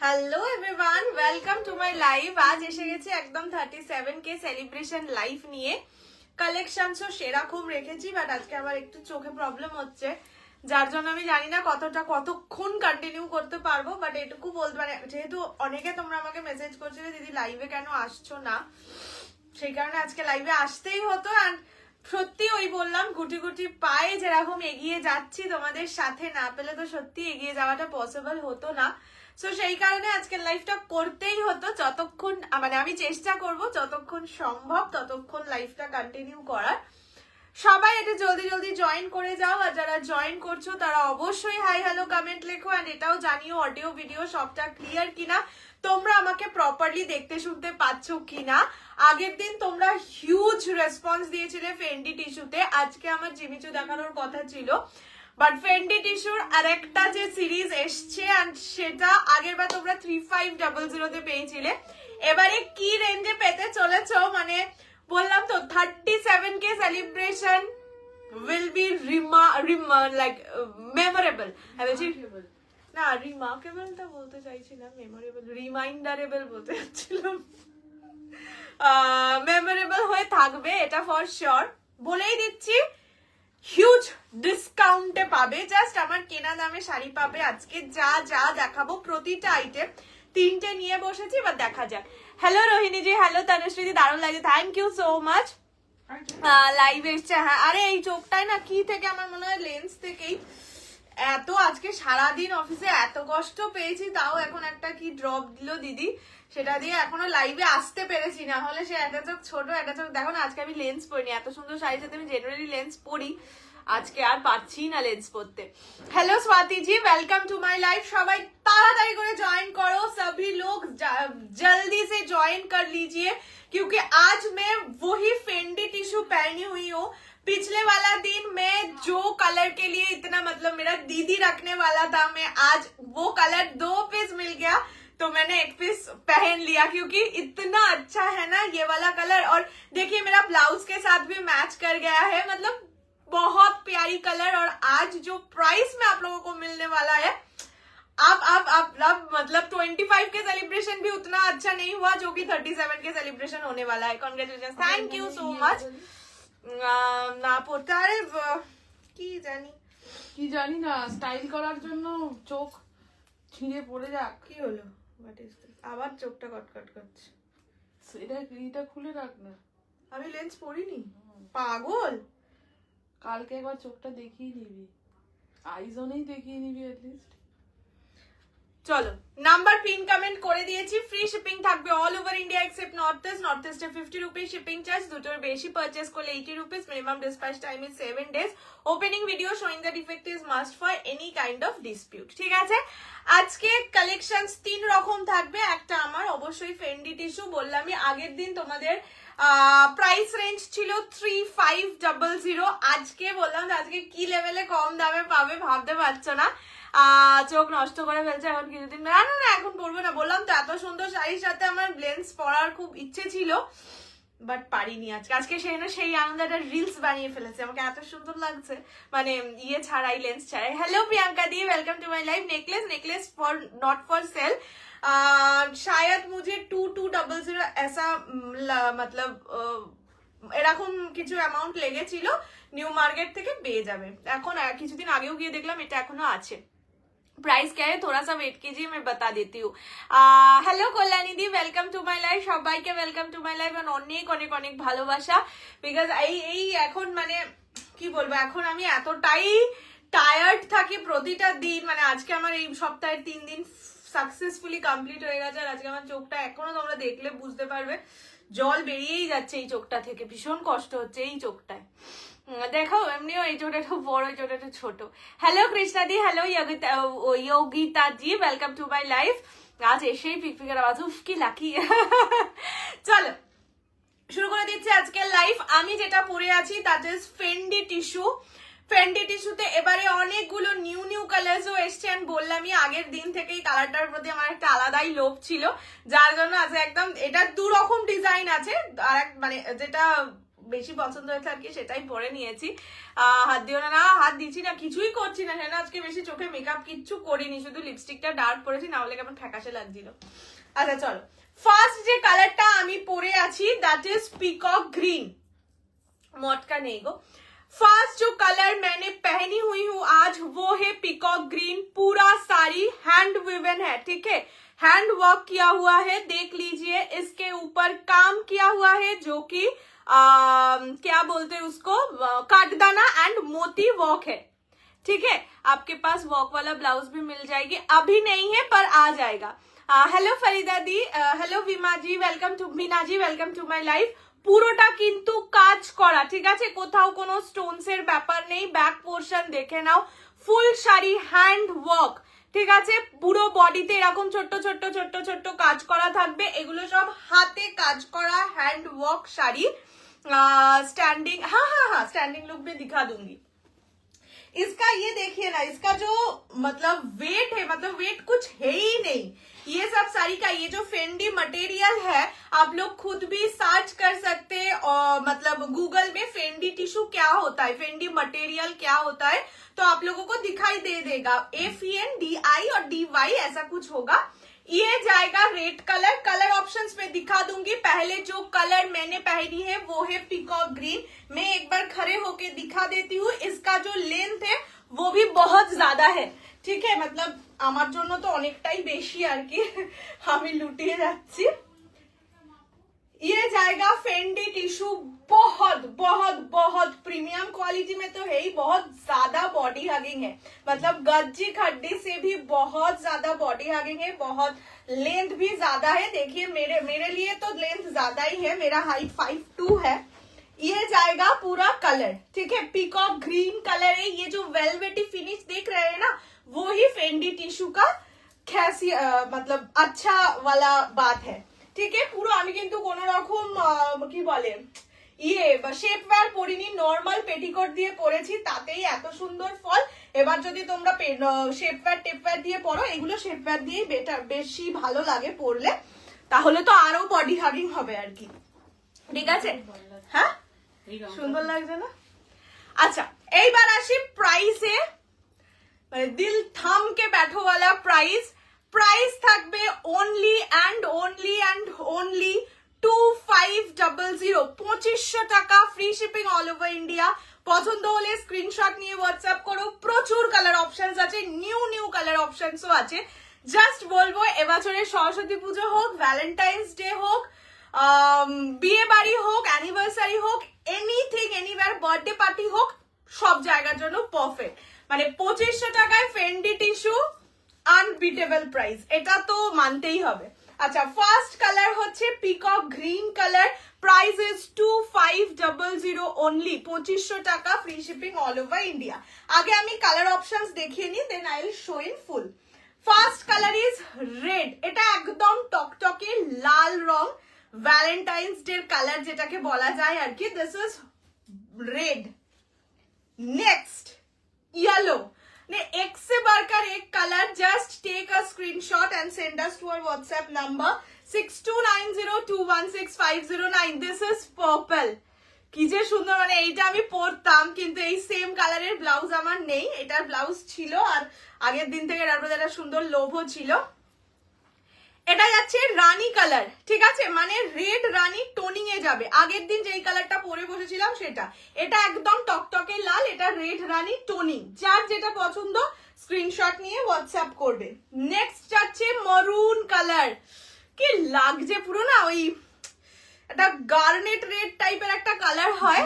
Hello everyone, welcome to my live. আজ এসে গেছি একদম 37K সেলিব্রেশন লাইভ নিয়ে। কালেকশনসও সেরকম রেখেছি, বাট আজকে আমার একটু চোখে প্রবলেম হচ্ছে, যার জন্য আমি জানি না কতক্ষণ কন্টিনিউ করতে পারবো। বাট এটুকু বলতে মানে যেহেতু অনেকে তোমরা আমাকে মেসেজ করছিলে দিদি লাইভে কেন আসছো না, সেই কারণে আজকে লাইভে আসতেই হতো। অ্যান্ড সত্যি ওই বললাম গুটি গুটি পায়ে যেরকম এগিয়ে যাচ্ছি তোমাদের সাথে, না পেলে তো সত্যি এগিয়ে যাওয়াটা পসিবল হতো না। সো সেই কারণে আজকের লাইভটা করতেই হতো। যতক্ষণ মানে আমি চেষ্টা করব যতক্ষণ সম্ভব ততক্ষণ লাইভটা কন্টিনিউ করার। সবাই এটা জলদি জলদি জয়েন করে যাও, আর যারা জয়েন করছো তারা অবশ্যই হাই হ্যালো কমেন্ট লেখো। অ্যান্ড এটাও জানিও অডিও ভিডিও সবটা ক্লিয়ার কিনা, তোমরা আমাকে প্রপারলি দেখতে শুনতে পাচ্ছ কিনা। আগের দিন তোমরা হিউজ রেসপন্স দিয়েছিলে ফেন্ডি টিস্যুতে, আজকে আমার জিমিচু দেখানোর কথা ছিল, বাট ফেন্ডি টিস্যুর আরেকটা যে সিরিজ এসছে এন্ড সেটা আগের বার তোমরা 3500 তে পেয়েছিলে, এবারে কি রেঞ্জে পেতে চলেছো মানে বললাম তো 37K celebration will be like memorable. না রিমার্কেবল টা বলতে চাইছি না, মেমোরেবল রিমাইন্ডারেবল বলতে চাচ্ছিলাম। মেমোরেবল হয়ে থাকবে এটা ফর শিওর, বলেই দিচ্ছি। হিউজ ডিসকাউন্টে পাবে, জাস্ট আমার কেনা দামে শাড়ি পাবে। আজকে যা যা দেখাবো প্রতিটা আইটেম 3টে নিয়ে বসেছি, এবার দেখা যাক। হ্যালো রোহিণী জি, হ্যালো তনুশ্রী জি, দারুণ লাগছে, thank you so much. Live এসছে, হ্যাঁ। আরে এই চোখটাই না কি থেকে আমার মনে হয় লেন্স থেকেই এত, আজকে সারাদিন অফিসে এত কষ্ট পেয়েছি, তাও এখন একটা কি ড্রপ দিল দিদি, সেটা দিয়ে এখনো লাইভে আসতে পেরেছি। না হলে সে একটা চোখ ছোট, একটা চোখ দেখো না। আজকে আমি লেন্স পরিনি, এত সুন্দর শাড়ির সাথে আমি জেনারেলি লেন্স পরি, আজকে আর পাচ্ছি না লেন্স পরতে। Hello Swati ji, welcome to my live. সবাই তাড়াতাড়ি করে জয়েন করো, सभी लोग जल्दी से ज्वाइन कर लीजिए, क्योंकि आज मैं वही फेंडी टिश्यू पहनी हुई हूँ। पिछले वाला दिन मैं जो कलर के लिए इतना मतलब मेरा दीदी रखने वाला था, मैं आज वो कलर 2 पीस मिल गया तो मैंने 1 पीस पहन लिया, क्योंकि इतना अच्छा है ना ये वाला कलर। और देखिए मेरा ब्लाउज के साथ भी मैच कर गया है, मतलब बहुत प्यारी कलर। और आज जो प्राइस में आप लोगों को मिलने वाला है, अब मतलब 25 के सेलिब्रेशन भी उतना अच्छा नहीं हुआ जो कि 37 के सेलिब्रेशन होने वाला है। Congratulation, thank you so much. না পড়তে, আরে কি জানি না, স্টাইল করার জন্য চোখ ছিঁড়ে পড়ে যাক। কি হলো, হোয়াট ইজ দিস? আবার চোখটা কটকট করছে। এটা খুলে রাখ না, আমি লেন্স পরিনি। পাগল, কালকে একবার চোখটা দেখিয়ে নিবি, আইজনেই দেখিয়ে নিবি অ্যাটলিস্ট। চলো, নাম্বার পিন কমেন্ট করে দিয়েছি। ফ্রি শিপিং থাকবে all over India except north east. North ইস্টে 50 রুপিস শিপিং চার্জ, দুটোর বেশি পারচেস করলে 80 rupees. Minimum dispatch time is 7 days। Opening video showing the defect is must for any kind of dispute. ঠিক আছে, আজকে collections 3 রকম থাকবে। একটা আমার অবশ্যই ফেন্ডি টিস্যু, বললামই আগের দিন তোমাদের প্রাইস রেঞ্জ ছিল 3500। আজকে বললাম আজকে কি লেভেলে কম দামে পাবে ভাবতে পারছো না। চোখ নষ্ট করে ফেলছে এখন কিছুদিন। না এখন পরবো না, বললাম তো এত সুন্দর শাড়ির সাথে আমার লেন্স পরার খুব ইচ্ছে ছিল, বাট পারিনি। আজকে সেই আনন্দটা রিলস বানিয়ে ফেলেছে, আমাকে এত সুন্দর লাগছে, মানে ইয়ে ছাড়াই, লেন্স ছাড়াই। Hello Priyanka di, welcome to my live. Necklace for not for sale, शायद मुझे 2200 ऐसा मतलब এরকম কিছু অ্যামাউন্ট লেগেছিল, নিউ মার্কেট থেকে পেয়ে যাবে। এখন কিছুদিন আগেও গিয়ে দেখলাম এটা এখনো আছে। प्राइस क्या है थोड़ा सा वेट कीजिए, मैं बता देती हूँ। Hello Kalyani di, welcome to my life. সবাইকে ওয়েলকাম টু মাই লাইফ, অনেক অনেক অনেক ভালোবাসা। বিকজ এই এখন মানে কি বলবো, এখন আমি এতটাই টায়ার্ড থাকি প্রতিটা দিন, মানে আজকে আমার এই সপ্তাহের 3 দিন সাকসেসফুলি কমপ্লিট হয়ে গেছে। আর আজকে আমার চোখটা এখনো তোমরা দেখলে বুঝতে পারবে জল বেরিয়েই যাচ্ছে এই চোখটা থেকে, ভীষণ কষ্ট হচ্ছে এই চোখটায়। দেখো এমনিও এই চোখটা একটু বড়, এই চোখটা একটু ছোট। Hello Krishna di, hello Yogita ji, welcome to my life. আজ এসেই পিকপিকের আওয়াজ, উফ কি লাকি। চলো শুরু করে দিচ্ছি আজকের লাইভ। আমি যেটা পরে আছি that is Fendi tissue. Fendi টিস্যুতে এবারে অনেকগুলো নিউ কালার্সও এসছে। আমি বললামই আগের দিন থেকেই কালারটার প্রতি আমার একটা আলাদাই লোভ ছিল, যার জন্য আজ একদম এটা 2 রকম ডিজাইন আছে। আর মানে যেটা বেশি পছন্দ হয়েছে আর কি, সেটাই পরে নিয়েছি। হাত দিও না, না হাত দিচ্ছি না, কিছুই করছি না। হ্যাঁ, আজকে বেশি চোখে মেকআপ কিচ্ছু করিনি, শুধু লিপস্টিকটা ডার্ক পরেছি, না হলে কেমন ফ্যাকাশে লাগছিল। আচ্ছা চলো, ফার্স্ট যে কালারটা আমি পরে আছি দ্যাট ইজ পিকক গ্रीन। मटका नहीं गो। फर्स्ट जो कलर मैंने पहनी हुई हूँ आज वो है पिकॉक ग्रीन। पूरा साड़ी हैंड विवन है, ठीक है, हैंड वर्क किया हुआ है, देख लीजिए। इसके ऊपर काम किया हुआ है जो कि क्या बोलते हैं उसको, काटदाना एंड मोती वर्क है, ठीक है। आपके पास वर्क वाला ब्लाउज भी मिल जाएगी, अभी नहीं है पर आ जाएगा। Hello Farida di, hello Vima ji, welcome to Meena ji, welcome to my life. পুরোটা কিন্তু কাজ করা, ঠিক আছে, কোথাও কোনো স্টোনস এর ব্যাপার নেই। ব্যাক পোর্শন দেখে নাও, ফুল শাড়ি হ্যান্ড ওয়ার্ক, ঠিক আছে। পুরো বডিতে এরকম ছোট্ট ছোট্ট ছোট্ট ছোট্ট কাজ করা থাকবে, এগুলো সব হাতে কাজ করা হ্যান্ড ওয়ার্ক শাড়ি। स्टैंडिंग, हाँ हाँ हाँ, स्टैंडिंग लुक भी दिखा दूंगी। इसका ये देखिए ना, इसका जो मतलब वेट है, मतलब वेट कुछ है ही नहीं। ये सब साड़ी का ये जो फेंडी मटेरियल है, आप लोग खुद भी सर्च कर सकते हैं और मतलब गूगल में फेंडी टिश्यू क्या होता है, फेंडी मटेरियल क्या होता है, तो आप लोगों को दिखाई दे देगा। FENDI और DY ऐसा कुछ होगा। ये जाएगा रेड कलर। कलर ऑप्शंस में दिखा दूंगी। पहले जो कलर मैंने पहनी है वो है पिकॉक ग्रीन। मैं एक बार खड़े होके दिखा देती हूँ। इसका जो लेंथ है वो भी बहुत ज्यादा है, ठीक है, मतलब আমার জন্য তো অনেকটাই বেশি আর কি, আমি লুটিয়ে যাচ্ছি। ये जाएगा फेंडी टिश्यू, बहुत बहुत बहुत प्रीमियम क्वालिटी में तो है ही, बहुत ज्यादा बॉडी हगिंग है, मतलब गज्जी खड्डी से भी बहुत ज्यादा बॉडी हगिंग है, बहुत लेंथ भी ज्यादा है। देखिए मेरे लिए तो लेंथ ज्यादा ही है, मेरा हाइट 5'2" है। ये जाएगा पूरा कलर, ठीक है, पीकॉक ग्रीन कलर है। ये जो वेलवेटी फिनिश देख रहे हैं ना, वो ही फेंडी टिश्यू का कैसी मतलब अच्छा वाला बात है, ठीक है। পুরো আমি কিন্তু কোন রকম কি বলে ইয়ে বা শেপ ওয়্যার পরিনি, নরমাল পেটিকোট দিয়ে পরেছি, তাতেই এত সুন্দর ফল। এবার যদি তোমরা শেপ ওয়্যার টেপ ওয়্যার দিয়ে পরো, এগুলো শেপ ওয়্যার দিয়ে বেশি ভালো লাগে পরলে, তাহলে তো আরো বডি হাগিং হবে আর কি, ঠিক আছে। হ্যাঁ সুন্দর লাগছে না? আচ্ছা এইবার আসি প্রাইসে, মানে দিল থাম কে बैठो वाला प्राइस। प्राइस থাকবে only and only and only 2500, 2500 টাকা, free shipping all over India. পছন্দ হলে স্ক্রিনশট নিয়ে হোয়াটসঅ্যাপ করো। প্রচুর কালার অপশনস আছে, নিউ কালার অপশনসও আছে। জাস্ট বলবো এবছরের সরস্বতী পুজো হোক, ভ্যালেন্টাইন্স ডে হোক, বিয়ে বাড়ি হোক, অ্যানিভার্সারি হোক, এনিথিং এনিওয়্যার, বার্থডে পার্টি হোক, সব জায়গার জন্য পারফেক্ট। মানে 2500 টাকায় ফেন্ডি টিস্যু, আনবিটেবল প্রাইস, এটা তো মানতেই হবে। আচ্ছা ফার্স্ট কালার হচ্ছে peacock green colour, price is 2500 only, 2500 টাকা, free shipping all over India. আগে আমি কালার অপশনস দেখিয়ে নিই, then I will show in full. First colour is red, এটা একদম টকটকে লাল রং, ভ্যালেন্টাইন্স ডে কালার যেটাকে বলা যায় আর কি। This is red. Next yellow, ने एक से बढ़कर एक colour. Just take a screenshot and send us to our WhatsApp number 6290216509। This is purple. কি যে সুন্দর, মানে এইটা আমি পরতাম কিন্তু এই সেম কালারের ব্লাউজ আমার নেই, এটার ব্লাউজ ছিল আর আগের দিন থেকে এটার প্রতি একটা সুন্দর লোভও ছিল। এটা যাচ্ছে রানী কালার, ঠিক আছে, মানে রেড রানী টোনিং এ যাবে। আগের দিন যেই কালারটা পরে বসেছিলাম সেটা, এটা একদম টকটকে লাল, এটা রেড রানী টোনিং। যার যেটা পছন্দ স্ক্রিনশট নিয়ে হোয়াটসঅ্যাপ করবে। নেক্সট যাচ্ছে মরুন কালার, কি লাগছে পুরো না ওই একটা গার্নেট রেড টাইপের একটা কালার হয়।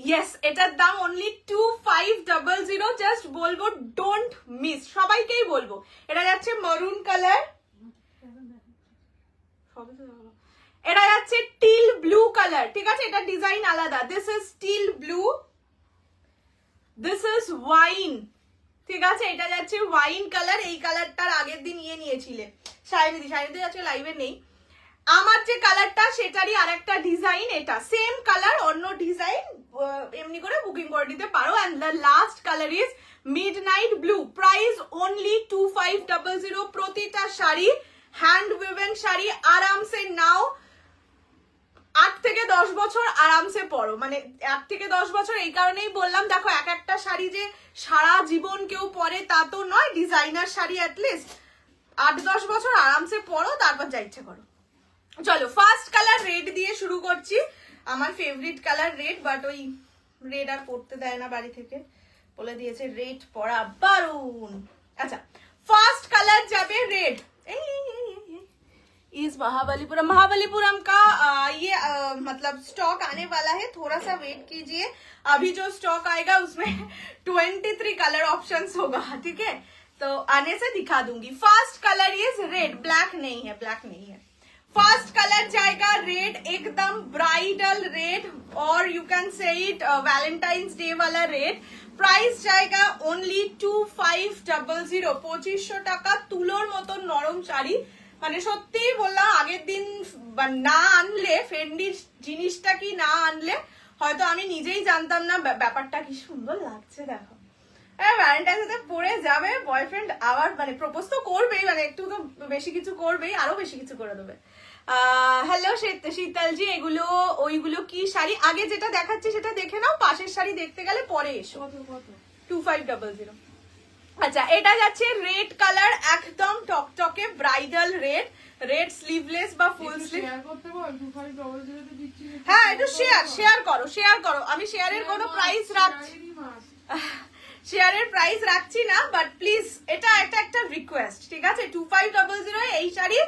ইয়েস, এটার দাম অনলি 2500। জাস্ট বলবো ডোন্ট মিস, সবাইকেই বলবো। এটা যাচ্ছে মরুন কালার, এটা যাচ্ছে টিল ব্লু কালার, ঠিক আছে, এটা ডিজাইন আলাদা। This is teal blue, this is wine, ঠিক আছে, এটা যাচ্ছে ওয়াইন কালার। এই কালারটার আগের দিন নিয়েছিলে শাইনিদি যাচ্ছে লাইভে নেই। আমার যে কালারটা সেটারই আরেকটা ডিজাইন, এটা সেম কালার অন্য ডিজাইন, এমনি করে বুকিং করে নিতে পারো। And the last colour is midnight blue, price only 2500। প্রতিটা শাড়ি হ্যান্ড উইভেন শাড়ি, আরাম সে নাও। 8 থেকে 10 বছর আরামসে পরো, মানে 8 থেকে 10 বছর এই কারণেই বললাম, দেখো এক একটা শাড়ি যে সারা জীবন কেউ পরে তা তো নয়, ডিজাইনার শাড়ি অ্যাটলিস্ট 8-10 বছর আরামসে পরো, তারপর যা ইচ্ছে করো। চলো ফার্স্ট কালার রেড দিয়ে শুরু করছি, আমার ফেভারিট কালার রেড, বাট ওই রেড আর পরতে দেয় না বাড়ি থেকে, বলে দিয়েছে রেড পরা বারণ। আচ্ছা ফার্স্ট कालर जाबे रेड, इस महाबलीपुरम का ये मतलब स्टॉक आने वाला है, थोड़ा सा वेट कीजिए, अभी जो स्टॉक आएगा उसमें 23 कलर ऑप्शंस होगा, ठीक है, तो आने से दिखा दूंगी। First colour is red, black नहीं है, ब्लैक नहीं है। फर्स्ट कलर जाएगा रेड, एकदम ब्राइडल रेड, और you can say it Valentine's day वाला रेड। प्राइस जाएगा ओनली 2500, 2500 টাকা। তুলোর মতো নরম শাড়ি, মানে সত্যি বললাম আগের দিন না আনলে, ফেন্ডির জিনিসটা কি না আনলে হয়তো আমি নিজেই জানতাম না ব্যাপারটা কি সুন্দর লাগছে। দেখো ভ্যালেন্টাইন্সে পরে যাবে, বয়ফ্রেন্ড আবার মানে প্রপোজ তো করবেই, মানে একটু তো বেশি কিছু করবেই, আরো বেশি কিছু করে দেবে। হ্যালো শীতলজি, এগুলো ওইগুলো কি শাড়ি? আগে যেটা দেখাচ্ছি সেটা দেখে নাও, পাশের শাড়ি দেখতে গেলে পরে এসো। 2500। আচ্ছা এটা যাচ্ছে রেড কালার, একদম টকটকে ব্রাইডাল রেড, রেড স্লিভলেস বা ফুল স্লিভ। হ্যাঁ একটু শেয়ার করো, আমি শেয়ারের কোনো প্রাইস রাখছি, শেয়ারের প্রাইস রাখছি না, বাট প্লিজ এটা একটা রিকোয়েস্ট, ঠিক আছে? 2500 এই শাড়ি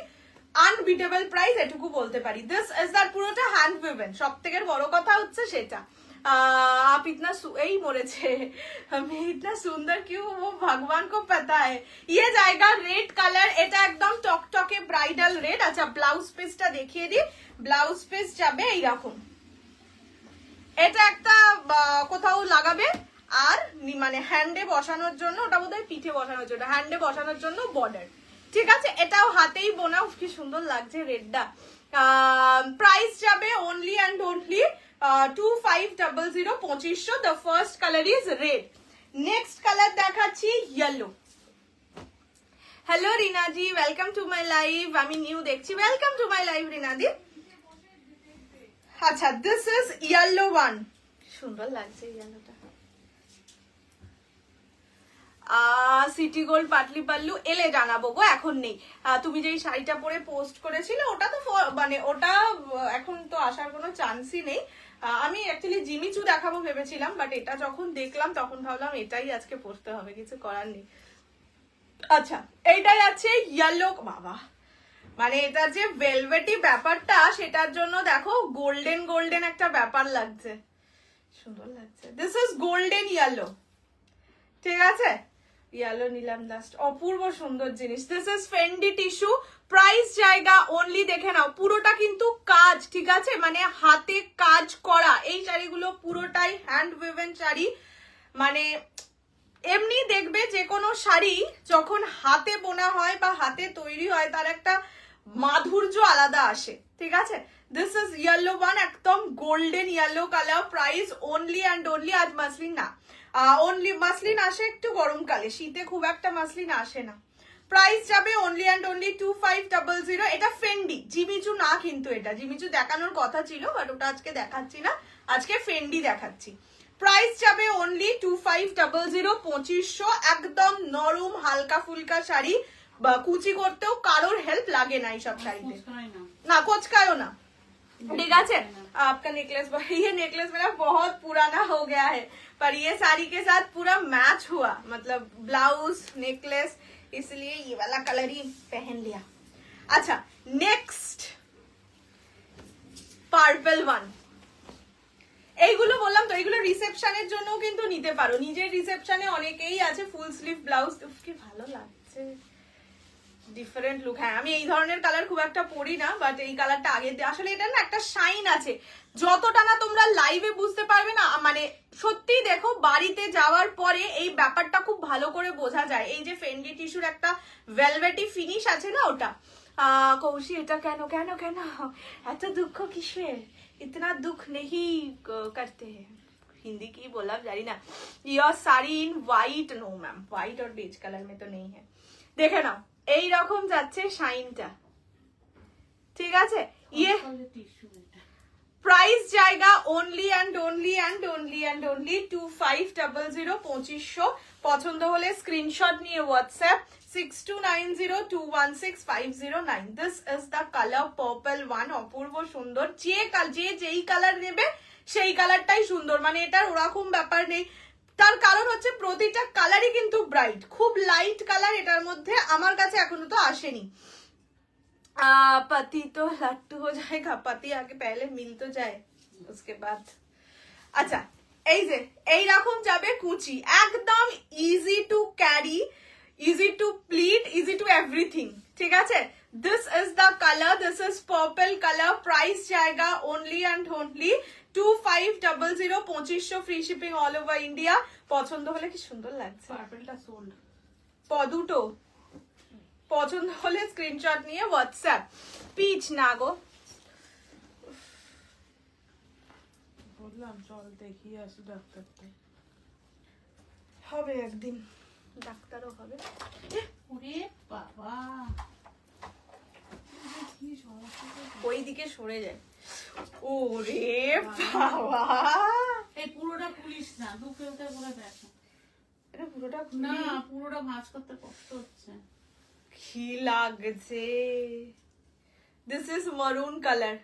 আনবিটেবল প্রাইস, এটুকু বলতে পারি। দিস ইজ দ্যাট পুরোটা হ্যান্ড উইভেন, সব থেকে বড় কথা হচ্ছে সেটা। आप इतना এই মরেছে, मैं इतना सुंदर क्यों वो भगवान को पता है। ये जाएगा रेड कलर, এটা একদম টকটকে ব্রাইডাল রেড। আচ্ছা ব্লাউজ পিসটা দেখিয়ে দিই, ব্লাউজ পিস যাবে এইরকম, এটা একটা কোথাও লাগাবে, আর মানে হ্যান্ডে বসানোর জন্য, ওটা বোধহয় পিঠে বসানোর জন্য, হ্যান্ডে বসানোর জন্য বর্ডার, ঠিক আছে? এটাও হাতেই বোনা, কি সুন্দর লাগছে রেডটা। প্রাইস যাবে only and only 2500, 2500। The first colour is red. Next colour দেখাচ্ছি yellow. Hello Rinaji, welcome to my live, আমি নিউ দেখছি, welcome to my live Rinadi. আচ্ছা দিস ইজ ইয়েলো ওয়ান, সুন্দর লাগছে ইয়েলোটা। সিটি গোল্ড পাটলি পাল্লু এলে জানাবো গো, এখন নেই। তুমি যেই শাড়িটা পরে পোস্ট করেছিলে ওটা তো মানে ওটা এখন তো আসার কোনো চান্সই নেই। আমি অ্যাকচুয়ালি জিমিচু দেখাবো ভেবেছিলাম, বাট এটা যখন দেখলাম তখন ভাবলাম এটাই আজকে পরতে হবে, কিছু করার নেই। আচ্ছা এইটাই আছে ইয়েলো, বাবা মানে এটা যে ভেলভেটি ব্যাপারটা, সেটার জন্য দেখো গোল্ডেন গোল্ডেন একটা ব্যাপার লাগছে, সুন্দর লাগছে। দিস ইজ গোল্ডেন ইয়েলো, ঠিক আছে? ইয়েলো নিলাম লাস্ট, অপূর্ব সুন্দর জিনিস। This is Fendi tissue, price জায়গা অনলি, দেখে নাও পুরোটা কিন্তু কাজ, ঠিক আছে? মানে হাতে কাজ করা, এই শাড়িগুলো পুরোটাই হ্যান্ড উইভেন শাড়ি। মানে এমনি দেখবে যে কোনো শাড়ি যখন হাতে বোনা হয় বা হাতে তৈরি হয় তার একটা মাধুর্য আলাদা আসে, ঠিক আছে? দিস ইজ ইয়েলো ওয়ান, একদম golden yellow colour. Price only and only, আজ মাসলিন না, অনলি মাসলিন আসে একটু গরমকালে, শীতে খুব একটা মাসলিন আসে না। প্রাইস যাবে অনলি অ্যান্ড অনলি 2500। এটা ফেন্ডি, জিমিচু না, কিন্তু এটা জিমিচু দেখানোর কথা ছিল, বাট ওটা আজকে দেখাচ্ছি না, আজকে ফেন্ডি দেখাচ্ছি। প্রাইস যাবে অনলি 2500, 2500। একদম নরম হালকা ফুলকা শাড়ি, বা কুচি করতেও কারোর হেল্প লাগে না এইসব শাড়িতে, না কোচকায়ও না, ठीक है? आपका नेकलेस, ये नेकलेस मेरा बहुत पुराना हो गया है, पर ये साड़ी के साथ पूरा मैच हुआ, मतलब ब्लाउज नेकलेस, इसलिए ये वाला कलर ही पहन लिया। अच्छा नेक्स्ट পার্পল ওয়ান, এইগুলো বললাম তো, এইগুলো রিসেপশনের জন্য কিন্তু নিতে পারো, নিজের রিসেপশনে অনেকেই আছে ফুল স্লিভ ব্লাউজ, কি ভালো লাগছে, ডিফারেন্ট লুক। হ্যাঁ আমি এই ধরনের কালার খুব একটা পরি না, বাট এই কালারটা আগে, আসলে এটা না একটা শাইন আছে, যতটা না তোমরা লাইভে বুঝতে পারবে না, মানে সত্যি দেখো বাড়িতে যাওয়ার পরে এই ব্যাপারটা খুব ভালো করে বোঝা যায়। এই যে ফেন্ডি টিস্যুর একটা ভেলভেটি ফিনিশ আছে না, ওটা। কৌশি এটা কেন কেন কেন এত দুঃখ কিসের, ইতনা দুঃখ নেহি করতে हैं, हिंदी की बोला जारी ना। Your sari in white, no ma'am white और बेज कलर में तो नहीं है, দেখে নাও এই রকম যাচ্ছে শাইনটা, ঠিক আছে? ইয়ে প্রাইস জায়গা only and only and only and only 2500 2500। পছন্দ হলে স্ক্রিনশট নিয়ে WhatsApp 6290216509। This is the colour purple one, অপূর্ব সুন্দর। যেই কালার নেবে সেই কালারটাই সুন্দর, মানে এটার ওরকম ব্যাপার নেই। তার কারণ হচ্ছে প্রতিটা কালারই কিন্তু ব্রাইট, খুব লাইট কালার এটার মধ্যে আমার কাছে এখনো তো আসেনি। पति तो लट्टू हो जाएगा, पति आगे पहले मिल तो जाए उसके बाद। আচ্ছা এই যে এইরকম যাবে কুচি, একদম easy to carry, easy to pleat, easy to everything, ঠিক আছে। This is the colour, this is purple colour. Price জায়গা only and only 2500 2500 free shipping all over India. পছন্দ হলে কি সুন্দর লাগছে, পার্পলটা সোল্ড দুটো। পছন্দ হলে স্ক্রিনশট নিয়ে হোয়াটসঅ্যাপ। পিচ না গো, বললাম চল দেখিয়ে আসি ডাক্তারকে, হবে একদিন, ডাক্তারও হবে। ওরে বাবা, ওই দিকে সরে যায়। ওরে বাবা, এই পুরোটা খুলিস না, দু ফেলতে করে দেখো। এটা পুরোটা না, পুরোটা ভাঁজ করতে কষ্ট হচ্ছে। কি লাগছে, দিস ইজ মারুন কালার,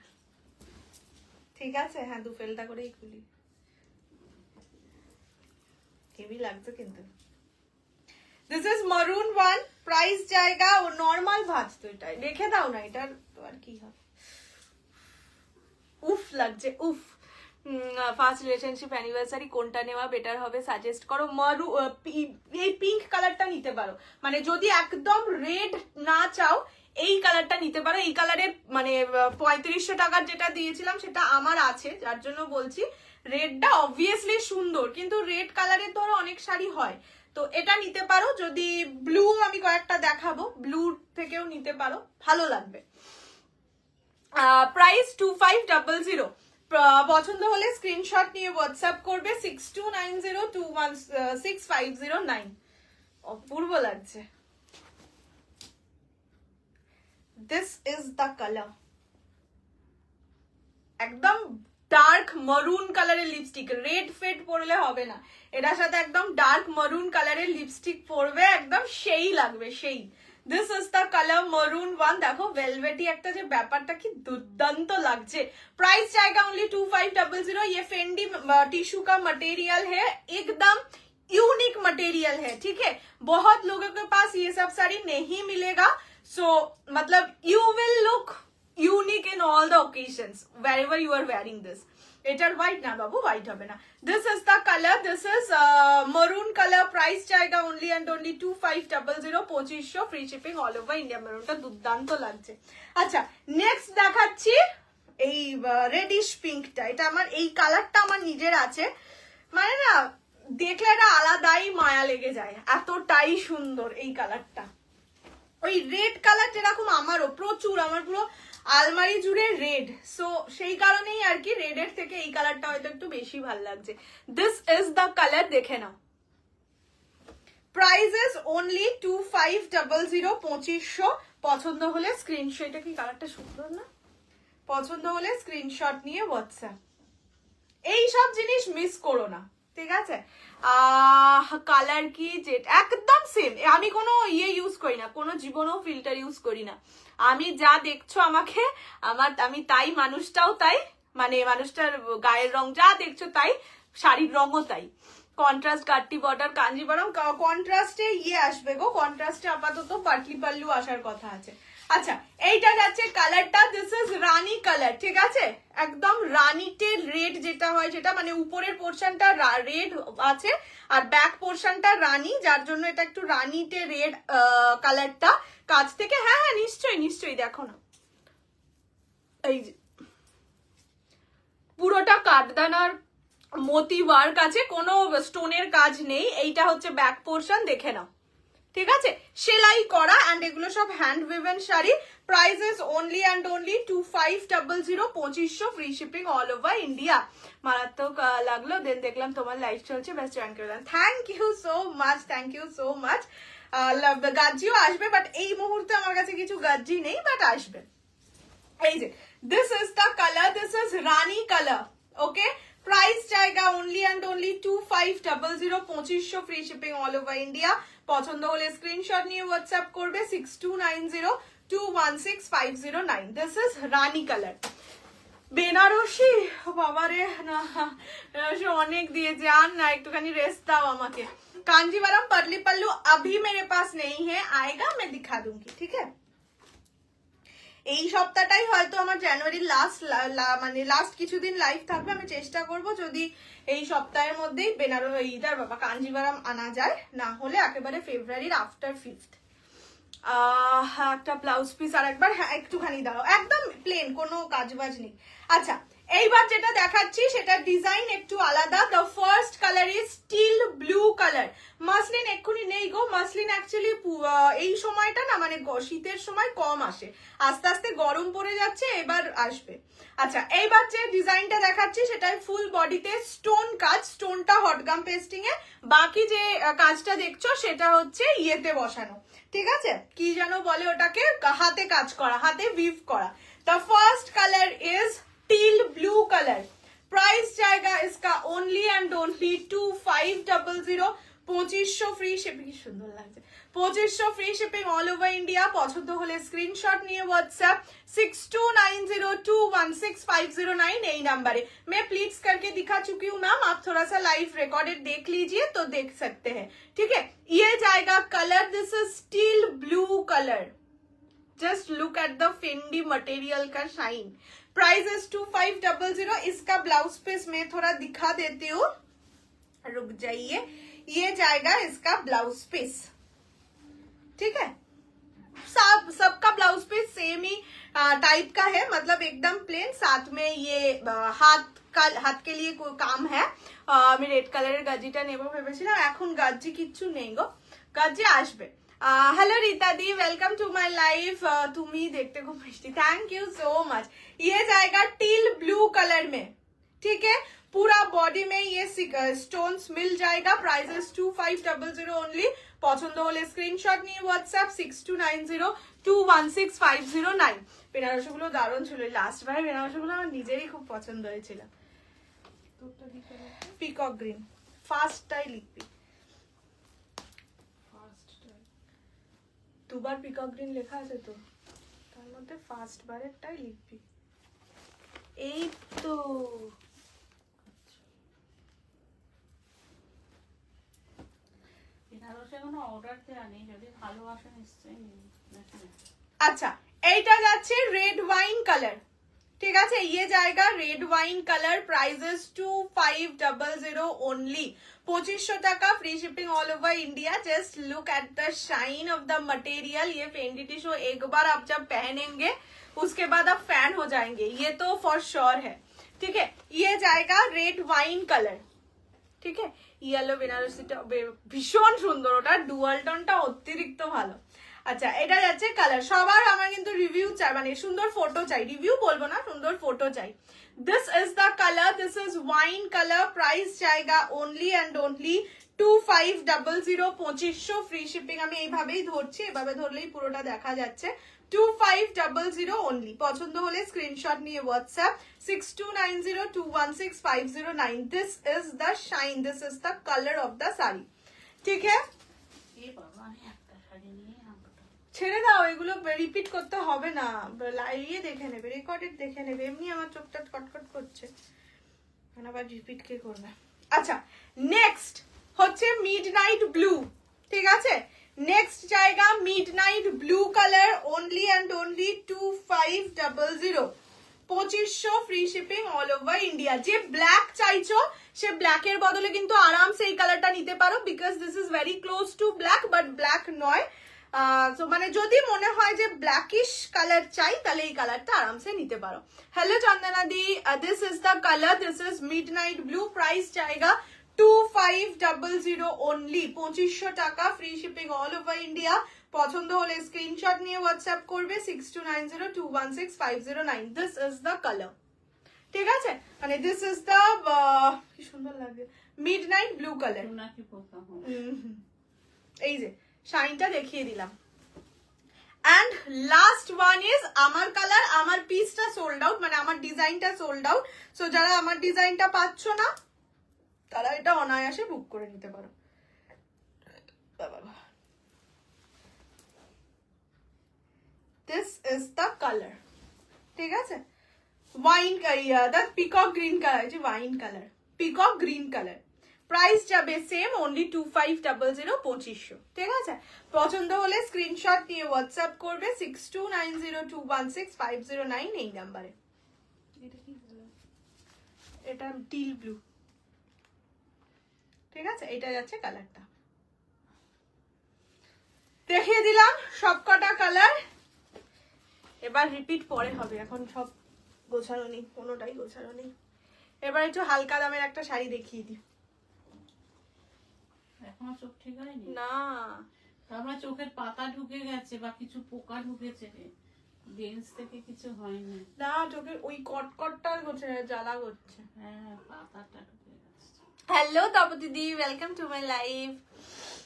ঠিক আছে। হ্যাঁ, দু ফেলটা করেই খুলি, হেভি লাগছে কিন্তু। দিস ইজ মারুন ওয়ান, প্রাইস জায়গা ও নর্মাল ভাঁজ তো, এটাই রেখে দাও না, এটার তো আর কি হবে। উফ লাগছে, উফ। ফার্স্ট রিলেশনশিপ অ্যানিভার্সারি কোনটা নেওয়া বেটার হবে সাজেস্ট করো। এই পিঙ্ক কালারটা নিতে পারো, মানে যদি একদম রেড না চাও এই কালারটা নিতে পারো। এই কালারের মানে 3500 টাকার যেটা দিয়েছিলাম সেটা আমার আছে, যার জন্য বলছি। রেডটা অবভিয়াসলি সুন্দর, কিন্তু রেড কালারের ধরো অনেক শাড়ি হয়, তো এটা নিতে পারো। যদি ব্লু আমি কয়েকটা দেখাবো, ব্লু থেকেও নিতে পারো, ভালো লাগবে। প্রাইস 2500। পছন্দ হলে স্ক্রিনশট নিয়ে হোয়াটসঅ্যাপ করবে 6290216509। অপূর্ব লাগছে। দিস ইজ দ্য কালার, একদম ডার্ক মারুন কালারের লিপস্টিক। রেড ফেড পরলে হবে না, এটার সাথে একদম ডার্ক মারুন কালারের লিপস্টিক পরবে, একদম সেই লাগবে, সেই। দিস ইজ দ্য কালার মারুন ওয়ান। দেখো ভেলভেটি একটা যে ব্যাপারটা, কি দুর্দান্ত লাগছে। प्राइस जाएगा ओनली 2500। ये फेंडी टिश्यू का मटेरियल है, एकदम यूनिक मटेरियल है, ठीक है। बहुत लोगों के पास ये सब साड़ी नहीं मिलेगा, सो मतलब you will look unique in all the occasions wherever you are wearing this। এটার হোয়াইট না বাবু, হোয়াইট হবে না। This is the colour, this is maroon colour. Price জায়গা only and only 2500 2500 free shipping all over India. মেরুনটা দুর্দান্ত লাগছে। আচ্ছা নেক্সট দেখাচ্ছি এই রেডিশ পিঙ্কটা। এটা আমার, এই কালারটা আমার নিজের আছে, মানে না দেখলে এটা আলাদাই মায়া লেগে যায়, এতটাই সুন্দর এই কালারটা। ওই রেড কালার যেরকম আমারও প্রচুর, আমার পুরো আলমারি জুড়ে রেড, সো সেই কারণেই আর কি রেডের থেকে এই কালারটা হয়তো একটু বেশি ভালো লাগছে। দিস ইজ দ্য কালার, দেখে নাও। Price is only 2500 2500। পছন্দ হলে স্ক্রিনশট, এটা কি কালারটা সুন্দর না? পছন্দ হলে স্ক্রিনশট নিয়ে হোয়াটসঅ্যাপ। এই সব জিনিস মিস করো না, ঠিক আছে। কালার কি যেটা একদম সেম, আমি কোনো ইয়ে ইউজ করি না, কোনো জীবনেও ফিল্টার ইউজ করি না। আমি যা দেখছো আমাকে, আমি তাই, মানুষটাও তাই, মানে মানুষটার গায়ের রং যা দেখছো তাই, শাড়ির রঙও তাই। কন্ট্রাস্ট কাট্টি বর্ডার কাঞ্জিবরম, কন্ট্রাস্টে ইয়ে আসবে গো, কন্ট্রাস্টে আপাতত পাটলি পাল্লু আসার কথা আছে। আচ্ছা এইটা যাচ্ছে কালারটা, দিস ইজ রানী কালার, ঠিক আছে। একদম রানীতে রেড যেটা হয় সেটা, মানে উপরের পোর্শনটা রেড আছে আর ব্যাক পোর্শনটা রানী, যার জন্য এটা একটু রানীতে রেড কালারটা। কাছ থেকে হ্যাঁ হ্যাঁ নিশ্চয়ই নিশ্চয়ই, দেখো না এই যে পুরোটা কাঠদানার মতি ওয়ার্ক আছে, কোনো স্টোনের কাজ নেই। এইটা হচ্ছে ব্যাক পোর্শন, দেখে নাও, ঠিক আছে, সেলাই করা, এন্ড এগুলো সব hand woven sari. Price is only and only 2500 2500 free shipping all over India. মারাত্মক লাগলো, দেন দেখলাম তোমার লাইভ চলছে, ব্যাস জয়েন করে দিলাম। Thank you so much, thank you so much. গাজ্জিও আসবে, বাট এই মুহূর্তে আমার কাছে কিছু গাজ্জি নেই, বাট আসবে। এই যে This is the color, this is Rani color. Okay, price জায়গা only and only 2500, 2500 free shipping all over India. পছন্দ হলে স্ক্রিনশট নিয়ে হোয়াটসঅ্যাপ করবে 6290216509. This is Rani color. Banarasi বাবারে না, বেনারসি অনেক দিয়েছে, আর না একটুখানি রেস্ট দাও আমাকে। कांजीवरम परली पल्लू अभी मेरे पास नहीं है, आएगा मैं दिखा दूंगी, ठीक है। এই সপ্তাহটাই হয়তো আমার জানুয়ারির লাস্ট কিছুদিন লাইভ থাকবে, আমি চেষ্টা করব যদি এই সপ্তাহের মধ্যেই বেনারসিটার বাবা কাঞ্জিভারাম আনা যায়, না হলে একেবারে ফেব্রুয়ারির আফটার 5th। একটা ব্লাউজ পিস আর একবার, হ্যাঁ একটুখানি দাঁড়াও, একদম প্লেন, কোনো কাজবাজ নেই। আচ্ছা এইবার যেটা দেখাচ্ছি সেটা ডিজাইন একটু আলাদা। The first colour is steel blue colour. Muslin এক্ষুনি নেই গো, মাসলিন অ্যাকচুয়ালি এই সময়টা না মানে শীতের সময় কম আসে, আস্তে আস্তে গরম পড়ে যাচ্ছে, এবার আসবে। আচ্ছা এইবার যে ডিজাইনটা দেখাচ্ছি সেটাই ফুল বডিতে স্টোন কাজ, স্টোনটা হটগাম পেস্টিং এ, বাকি যে কাজটা দেখছো সেটা হচ্ছে ইয়েতে বসানো, ঠিক আছে, কি যেন বলে ওটাকে, হাতে কাজ করা, হাতে উইভ করা। The first colour is teal blue colour. Price जाएगा इसका only and only 2500, 2500 free shipping. सुंदर लगছে, 2500 free shipping all over India. পছন্দ হলে স্ক্রিনশট নিয়ে व्हाट्सएप 6290216509 এই नंबरे मैं प्लीज करके दिखा चुकी हूँ मैम, आप थोड़ा सा लाइव रिकॉर्डेड देख लीजिए तो देख सकते हैं, ठीक है। ये जाएगा colour, this is steel blue colour. Just look at the Fendi material का शाइन। Price is 2500। इसका ब्लाउज पीस मैं थोड़ा दिखा देती हूँ, रुक जाइए। ये जाएगा इसका ब्लाउज पीस, ठीक है। सबका ब्लाउज पीस सेम ही टाइप का है, मतलब एकदम प्लेन, साथ में ये हाथ के लिए कोई काम है। আমি রেড কালারের গাজিটা নেবো ভেবেছিলাম, এখন গাজি কিচ্ছু নেই গো, গাজি আসবে। Hello Rita di, welcome to my life. तुम्ही देखते खूब मिष्टी, थैंक यू सो मच। ये जाएगा टील ब्लू कलर में, ठीक है, पूरा बॉडी में ये स्टोन्स मिल जाएगा। Price is 2500 only. পছন্দ হলে স্ক্রিনশট নিয়ে হোয়াটসঅ্যাপ 6290216509। বেনারসিগুলো দারুণ ছিল, লাস্ট বারে বেনারসিগুলো আমার নিজেরই খুব পছন্দ হয়েছিল। পিকক গ্রিন, ফার্স্টটাই লিখবি, দুবার পিকক গ্রিন লেখা আছে তো, তার মধ্যে ফার্স্ট বারেরটাই লিখবি। এই তো আচ্ছা এইটা যাচ্ছে রেড ওয়াইন কালার, ঠিক আছে। ये जाएगा red wine colour. Prices 2500 only. 2500 টাকা free shipping all over India. Just look at the shine of the material. ये फेंडी टिश्यू एक बार आप जब पहनेंगे उसके बाद आप फैन हो जाएंगे, ये तो फॉर श्योर है, ठीक है। ये जाएगा रेड वाइन कलर, ঠিক আছে। ইয়েলো বেনারসিটা ভীষণ সুন্দর, ওটা ডুয়াল টোনটা অতিরিক্ত ভালো। আচ্ছা এটা যাচ্ছে কালার। সবার আমার কিন্তু রিভিউ চাই, মানে সুন্দর ফটো চাই, রিভিউ বলবো না, সুন্দর ফটো চাই। This is the colour, this is wine colour. Price জায়গা only and only 2500, 2500 free shipping. আমি এইভাবেই ধরছি, এভাবে ধরলেই পুরোটা দেখা যাচ্ছে। 2500 ओनली। পছন্দ হলে স্ক্রিনশট নিয়ে WhatsApp 6290216509। This is the shine, this is the colour of the sari, ठीक है। ছেড়ে দাও, এগুলো রিপিট করতে হবে না, লাইভে দেখে নেবে, রেকর্ডেড দেখে নেবে। এমনি আমার চোখটা কটকট করছে, আবার রিপিট কে করবে। আচ্ছা নেক্সট হচ্ছে মিডনাইট ব্লু, ঠিক আছে। নেক্সট জায়গা midnight blue colour, only and only 2500। 2500 free shipping all over India. যে ব্ল্যাক চাইছো সে ব্ল্যাকের বদলে কিন্তু আরামসে এই কালারটা নিতে পারো, because this is very close two black, but black নয়। সো মানে যদি মনে হয় যে ব্ল্যাকিশ কালার চাই তাহলে এই কালারটা আরামসে নিতে পারো। Hello Chandana the, this is the colour, this is midnight blue. Price জায়গা 2500 ओनली। 2500 টাকা free shipping all over India. পছন্দ হলে স্ক্রিনশট নিয়ে হোয়াটসঅ্যাপ করবে 6290216509। দিস ইজ দ্য কালার, ঠিক আছে। মানে দিস ইজ দ্য, কি সুন্দর লাগে, মিডনাইট ব্লু কালার। এই যে শাইনটা দেখিয়ে দিলাম। অ্যান্ড লাস্ট ওয়ান ইজ আমার কালার। আমার পিসটা সোল্ড আউট, মানে আমার ডিজাইনটা সোল্ড আউট। সো যারা আমার ডিজাইনটা পাচ্ছ না তারা এটা অনায়াসে বুক করে নিতে পারো। দিস ইজ দ্য কালার, ঠিক আছে? Wine the peacock green colour, যে wine colour, peacock green colour. Price যাবে সেম, অনলি 2500, 2500, ঠিক আছে? পছন্দ হলে স্ক্রিনশট নিয়ে হোয়াটসঅ্যাপ করবে 6290216509 এই নাম্বারে। এটা টিল ব্লু, ঠিক আছে? এটা যাচ্ছে কালারটা, দেখিয়ে দিলাম সব কটা কালার। এবার রিপিট পরে হবে, এখন সব গোছানো নেই, কোনোটাই গোছানো নেই। এবার একটু হালকা দামের একটা শাড়ি দেখিয়ে দিই। এখনো চোখ ঠিক হয়নি না, আমার চোখের পাতা ঢুকে গেছে বা কিছু পোকা ঢুকেছে, লেন্স থেকে কিছু হয়নি। না, চোখের ওই কটকটটা জ্বালা করছে। হ্যাঁ, পাতাটা ঢুকে গেছে। Hello Tapati the, welcome to my live.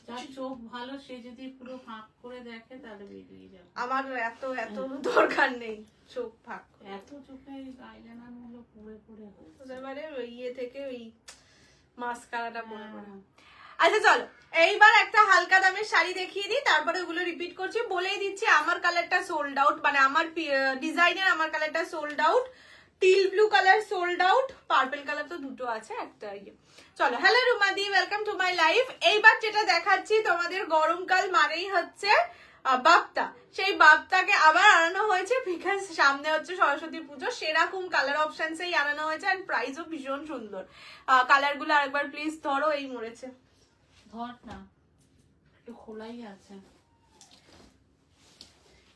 যার চোখ ভালো সে যদি পুরো ফাঁক করে দেখে তাহলে বেরিয়ে যাবে। আমার এত দরকার নেই চোখ ফাঁক, এত চোখের আইলাইনার গুলো পুড়ে পুড়ে এবারে ওই ইয়ে থেকে ওই মাস্কারাটা পরে পরে। আচ্ছা চলো এইবার একটা হালকা দামের শাড়ি দেখিয়ে দিই, তারপরে ওগুলো রিপিট করছি। বলেই দিচ্ছি আমার কালারটা সোল্ড আউট, মানে আমার ডিজাইনের আমার কালারটা sold out. Teal blue colour sold out, purple colour তো দুটো আছে, একটা ইয়ে। চলো, hello Rumadi, welcome to my live. এইবার যেটা দেখাচ্ছি তোমাদের, গরমকাল মানেই হচ্ছে বাপ্তা। সেই বাপ্তাকে আবার আনানো হয়েছে বিকজ সামনে হচ্ছে সরস্বতী পুজো, সেরকম কালার অপশনসেই আনানো হয়েছে। অ্যান্ড প্রাইসও ভীষণ সুন্দর। কালারগুলো আরেকবার প্লিজ ধরো, এই মরেছে, ধর না, একটু খোলাই আছে,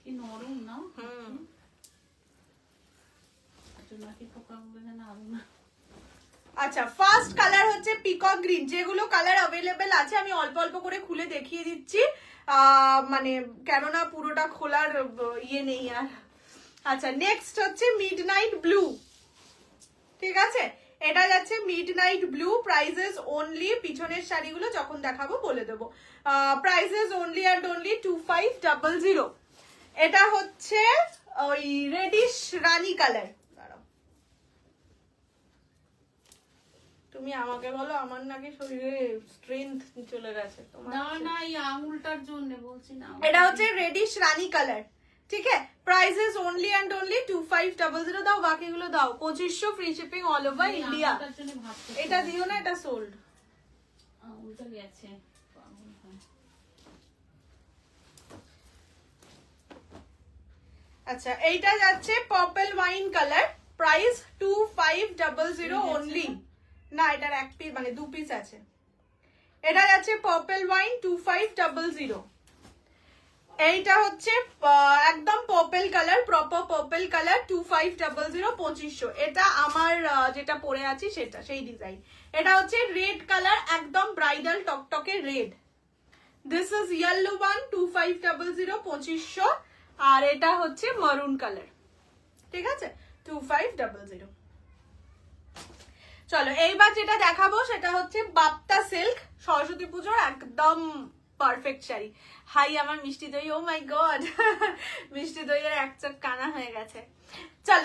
কি নরম না? নাকি পোকা বলে না আরো না। আচ্ছা, ফার্স্ট কালার হচ্ছে পিকক গ্রিন। যেগুলো কালার অ্যাভেলেবেল আছে আমি অল্প অল্প করে খুলে দেখিয়ে দিচ্ছি, মানে কেননা পুরোটা খোলার ইয়ে নেই আর। আচ্ছা, নেক্সট হচ্ছে মিডনাইট ব্লু, ঠিক আছে? এটা যাচ্ছে মিডনাইট ব্লু। প্রাইসেস অনলি, পিছনের শাড়িগুলো যখন দেখাবো বলে দেবো। Prices only and only 2500। এটা হচ্ছে ওই রেডিশ রানী কালার। তুমি আমাকে বলো, আমার নাকি শরীরে স্ট্রেংথ চলে গেছে। না না, এই আঙুলটার জন্য বলছি না। এটা হচ্ছে রেডিশ রানী কালার, ঠিক আছে? Prices only and only 2500। দাও বাকিগুলো দাও, 2500 free shipping all over India. এটা দিও না, এটা সোল্ড। আঙুলটা গেছে। আচ্ছা, এইটা যাচ্ছে purple wine colour. Price 2500 only. না, এটার এক পিস মানে দু পিস আছে। এটা যাচ্ছে পার্পল ওয়াইন 2500। এইটা হচ্ছে একদম purple colour, proper purple colour, 2500, 2500। এটা আমার যেটা পরে আছি সেটা, সেই ডিজাইন। এটা হচ্ছে রেড কালার, একদম ব্রাইডাল টকটকে red. This is yellow one, 2500, 2500। আর এটা হচ্ছে মারুন কালার, ঠিক আছে? 2500। চলো এইবার যেটা দেখাবো সেটা হচ্ছে বাপ্তা সিল্ক, সরস্বতী পুজোর একদম পারফেক্ট শাড়ি। হাই আমার মিষ্টি দই, ও মাই গড, মিষ্টি দইয়ের এক চোখ কানা হয়ে গেছে। চল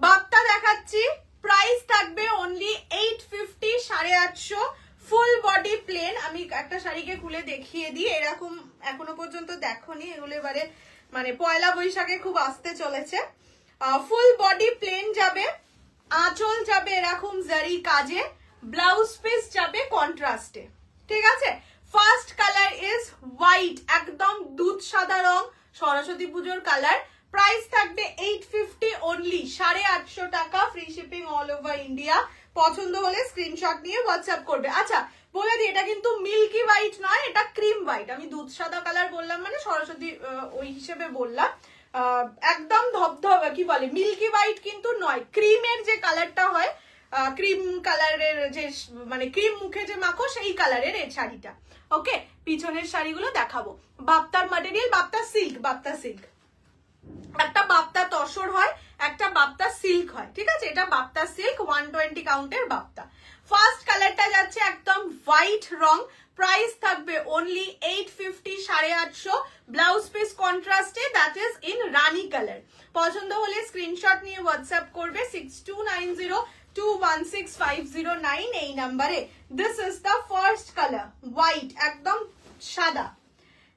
বাপ্তা দেখাচ্ছি। প্রাইস থাকবে অনলি 850, 850। Full body plain. আমি একটা শাড়িকে খুলে দেখিয়ে দিই, এরকম এখনো পর্যন্ত দেখোনি, এগুলো এবারে মানে পয়লা বৈশাখে খুব আসতে চলেছে। ফুল বডি প্লেন যাবে, আঁচল যাবে এরকম জারি কাজে, ব্লাউজ পিস যাবে কন্ট্রাস্টে, ঠিক আছে? ফার্স্ট কালার ইজ হোয়াইট, একদম দুধ সাদা রং, সরস্বতী পুজোর কালার। প্রাইস থাকবে 850 অনলি, 850 টাকা, free shipping all over India. পছন্দ হলে স্ক্রিনশট নিয়ে হোয়াটসঅ্যাপ করবে। আচ্ছা বলে দিই, এটা কিন্তু মিল্কি হোয়াইট নয়, এটা ক্রিম হোয়াইট। আমি দুধ সাদা কালার বললাম মানে সরস্বতী ওই হিসেবে বললাম। একদম ধবধবে কি বলে, মিল্কি হোয়াইট কিন্তু নয়, ক্রিমের যে কালারটা হয়, ক্রিম কালারের যে মানে ক্রিম মুখে যে মাখো সেই কালারের এই শাড়িটা। ওকে, পিছনের শাড়িগুলো দেখাবো। বাপ্তার material Bapta silk, Bapta silk. একটা বাপ্তা তসর হয়, একটা বাপ্তা সিল্ক হয়, ঠিক আছে? এটা বাপ্তা সিল্ক 120 কাউন্টের বাপ্তা। ফার্স্ট কালারটা যাচ্ছে একদম হোয়াইট রং। প্রাইস থাকবে অনলি 850, 850। ব্লাউজ পিস কন্ট্রাস্টে, that is in rani colour. পছন্দ হলে স্ক্রিনশট নিয়ে হোয়াটসঅ্যাপ করবে 6290216509 এই নাম্বারে। This is the first colour, white, একদম সাদা।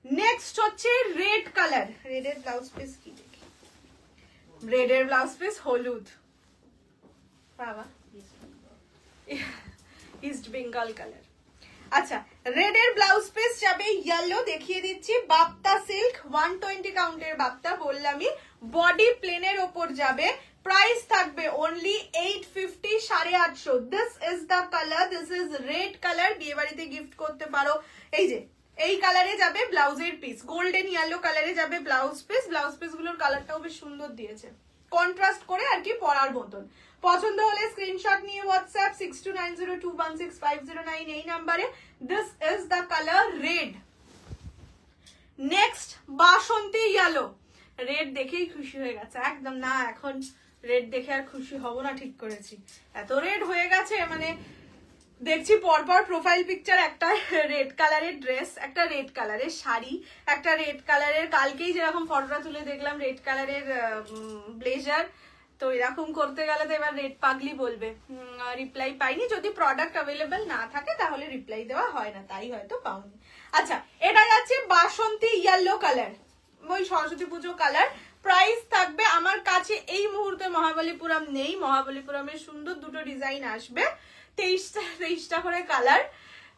নেক্সট হচ্ছে রেড কালার। রেডের ব্লাউজ পিস কি দেখি, রেডের ব্লাউজ পিস হলুদ, বাবা ইস্ট বেঙ্গল কালার। আচ্ছা, রেডের ব্লাউজ পিস যাবে ইয়েলো, দেখিয়ে দিচ্ছি, বাপ্তা সিল্ক 120 কাউন্টের বাপ্তা বললামই, বডি প্লেনের ওপর যাবে, প্রাইস থাকবে only 850, 850। This is the colour, this is red colour, বিয়ে বাড়িতে গিফট করতে পারো। এই যে এই কালারে যাবে ব্লাউজের পিস, গোল্ডেন ইয়েলো কালারে যাবে ব্লাউজ পিস। ব্লাউজ পিস গুলোর কালারটাও বেশ সুন্দর দিয়েছে, কন্ট্রাস্ট করে আর কি পরার মতন। পছন্দ হলে স্ক্রিনশট নিয়ে হোয়াটসঅ্যাপ 6290216509 এই নাম্বারে। This is the colour red. Next Basanti yellow. Red দেখেই খুশি হয়ে গেছে একদম, না এখন রেড দেখে আর খুশি হব না, ঠিক করেছি, এত রেড হয়ে গেছে। মানে দেখছি পরপর প্রোফাইল পিকচার, একটা রেড কালারের ড্রেস, একটা রেড কালারের শাড়ি, একটা রেড কালারের, কালকেই যেরকম ফটোটা তুলে দেখলাম রেড কালারের ব্লেজার। তো এরকম করতে গেলে তো এবার রেড পাগলি বলবে। রিপ্লাই পাইনি, যদি প্রোডাক্ট অ্যাভেলেবেল না থাকে তাহলে রিপ্লাই দেওয়া হয় না, তাই হয়তো পাওনি। আচ্ছা, এটা যাচ্ছে বাসন্তী ইয়েলো কালার, ওই সরস্বতী পুজো কালার। প্রাইস থাকবে, আমার কাছে এই মুহূর্তে মহাবলীপুরম নেই, মহাবলীপুরমের সুন্দর দুটো ডিজাইন আসবে, 23টা করে কালার,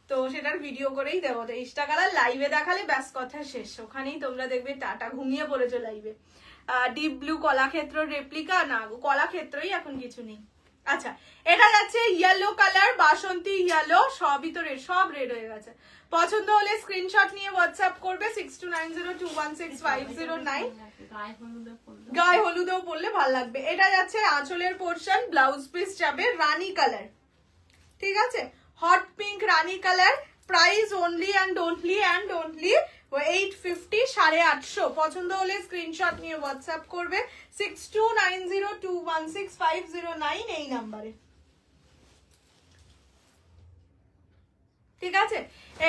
তো সেটার ভিডিও করেই দেবো। 23টা কালার লাইভে দেখালে ব্যাস কথা শেষ, ওখানেই তোমরা দেখবে টাটা ঘুমিয়ে পড়েছো লাইভে। ডিপ ব্লু কলাক্ষেত্র রেপ্লিকা, না কলাক্ষেত্রই এখন কিছু নেই। আচ্ছা, এটা যাচ্ছে ইয়েলো কালার, বাসন্তী ইয়েলো, সবই তো রেড, সব রেড হয়ে গেছে। পছন্দ হলে স্ক্রিনশট নিয়ে হোয়াটসঅ্যাপ করবে 6290216509। গায়ে হলুদেও পরলে ভালো লাগবে। এটা যাচ্ছে আঁচলের পোর্শন, ব্লাউজ পিস যাবে রানী কালার, ঠিক আছে, hot pink Rani colour. Price only and only 850, 850। পছন্দ হলে স্ক্রিনশট নিয়ে হোয়াটসঅ্যাপ করবে 6290216509 এই নাম্বারে, ঠিক আছে।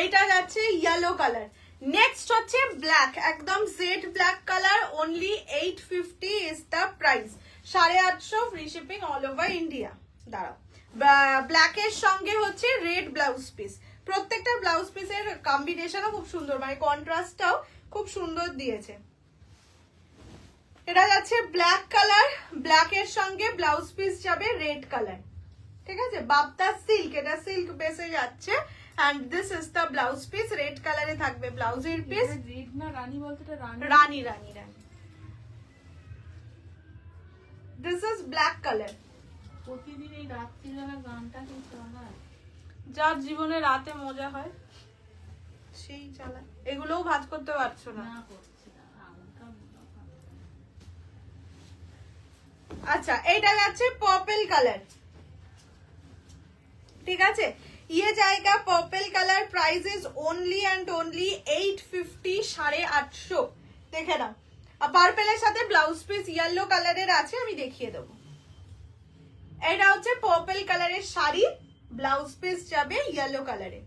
এইটা যাচ্ছে ইয়েলো কালার। নেক্সট হচ্ছে ব্ল্যাক, একদম jet black colour, only 850 is the price, 850 free shipping all over India. দাঁড়াও, ব্ল্যাকের সঙ্গে হচ্ছে রেড ব্লাউজ পিস, প্রত্যেকটা ব্লাউজ পিসের কম্বিনেশনও খুব সুন্দর, মানে কন্ট্রাস্টটাও খুব সুন্দর দিয়েছে। এটা যাচ্ছে ব্ল্যাক কালার, ব্ল্যাকের সঙ্গে ব্লাউজ পিস যাবে রেড কালার, ঠিক আছে, বাপ্তা সিল্ক, এটা সিল্ক বেসে যাচ্ছে। and this is the blouse piece, red কালারে থাকবে ব্লাউজের পিস। রেড না রানী বলতে, এটা রানী, রানী রানী রানী। this is black color। প্রতিদিন এই রাত্রিবেলা গানটা কি চালায়? যার জীবনে রাতে মজা হয় সেই চালায়, এগুলোও ভাজ করতে পারছো না। না করছি না, আগুনটা মনে হয়। আচ্ছা, এইটা যাচ্ছে পার্পল কালার, ঠিক আছে, ये जाएगा purple colour, price is only and only 850, 850। দেখে নাও, পার্পলের সাথে ব্লাউজ পিস ইয়েলো কালারের আছে, আমি দেখিয়ে দেবো। এটা হচ্ছে পার্পল কালারের শাড়ি, ব্লাউজ পিস যাবে ইয়েলো কালারে,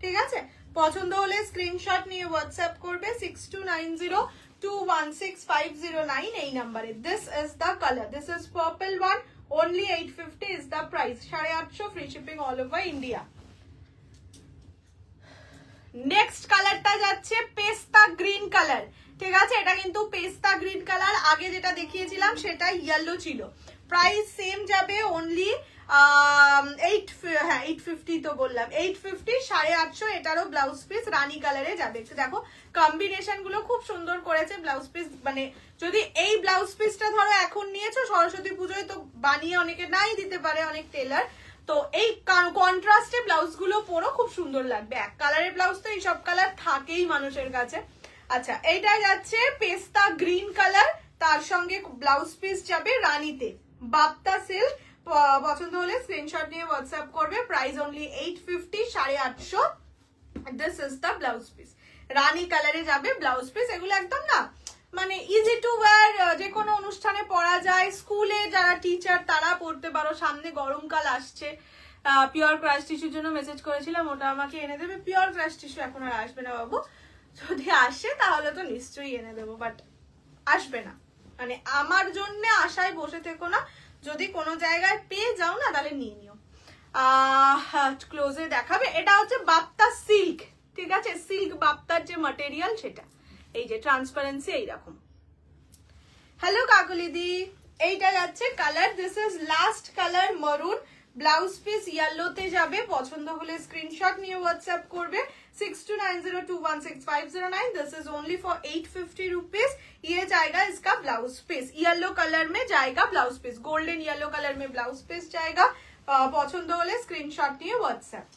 ঠিক আছে। পছন্দ হলে স্ক্রিনশট নিয়ে হোয়াটসঅ্যাপ করবে 6290216509 এই নাম্বারে। This is the colour, this is purple one, only 850 is the price, 850 free shipping all over India। Next কালারটা যাচ্ছে পেস্তা গ্রিন কালার, ঠিক আছে, এটা কিন্তু পেস্তা গ্রিন কালার, আগে যেটা দেখিয়েছিলাম সেটা ইয়েলো ছিল। প্রাইস সেম যাবে, অনলি 850 তো বললাম, 850, 850। এটারও ব্লাউজ পিস রানী কালারে যাবে। একটু দেখো কম্বিনেশন গুলো খুব সুন্দর করেছে ব্লাউজ পিস, মানে যদি এই ব্লাউজ পিসটা ধরো এখন নিয়েছো সরস্বতী পুজোয়, তো বানিয়ে অনেকে নাই দিতে পারে অনেক টেলার, তো এই কন্ট্রাস্টে ব্লাউজ গুলো পরো, খুব সুন্দর লাগবে। এক কালারের ব্লাউজ তো এই সব কালার থাকেই মানুষের কাছে। আচ্ছা, এইটা যাচ্ছে পেস্তা গ্রিন কালার, তার সঙ্গে ব্লাউজ পিস যাবে রানীতে, বাপ্তা সিল্ক। পছন্দ হলে স্ক্রিনশট নিয়ে হোয়াটসঅ্যাপ করবে, price only 850, 850। This is the blouse piece, rani কালারে যাবে ব্লাউজ পিস। এগুলো একদম না মানে ইজি টু ওয়্যার, যে কোনো অনুষ্ঠানে পরা যায়, স্কুলে যারা টিচার তারা পড়তে পারো, সামনে গরমকাল আসছে। পিওর ক্রাশ টিস্যুর জন্য মেসেজ করেছিলাম, ওটা আমাকে এনে দেবে। পিওর ক্রাশ টিস্যু এখন আর আসবে না বাবু, যদি আসে তাহলে তো নিশ্চয়ই এনে দেবো, বাট আসবে না। মানে আমার জন্য আশায় বসে থেকো না, যদি কোনো জায়গায় পেয়ে যাও না তাহলে নিয়ে নিও। ক্লোজে দেখাবে, এটা হচ্ছে বাপ্তা সিল্ক, ঠিক আছে, সিল্ক বাপ্তার যে ম্যাটেরিয়াল সেটা, এই যে ট্রান্সপারেন্সি এইরকম। হ্যালো কাকুলিদি, এইটা যাচ্ছে colour, this is last colour maroon, blouse piece ইয়েলোতে যাবে, পছন্দ হলে স্ক্রিনশট নিয়ে হোয়াটসঅ্যাপ করবে 6290216509। This is only for 850 rupees. ये जाएगा इसका ब्लाउज पीस, येलो कलर में जाएगा blouse piece, golden yellow colour में ब्लाउज पीस जाएगा। পছন্দ হলে স্ক্রিনশট নিয়ে হোয়াটসঅ্যাপ।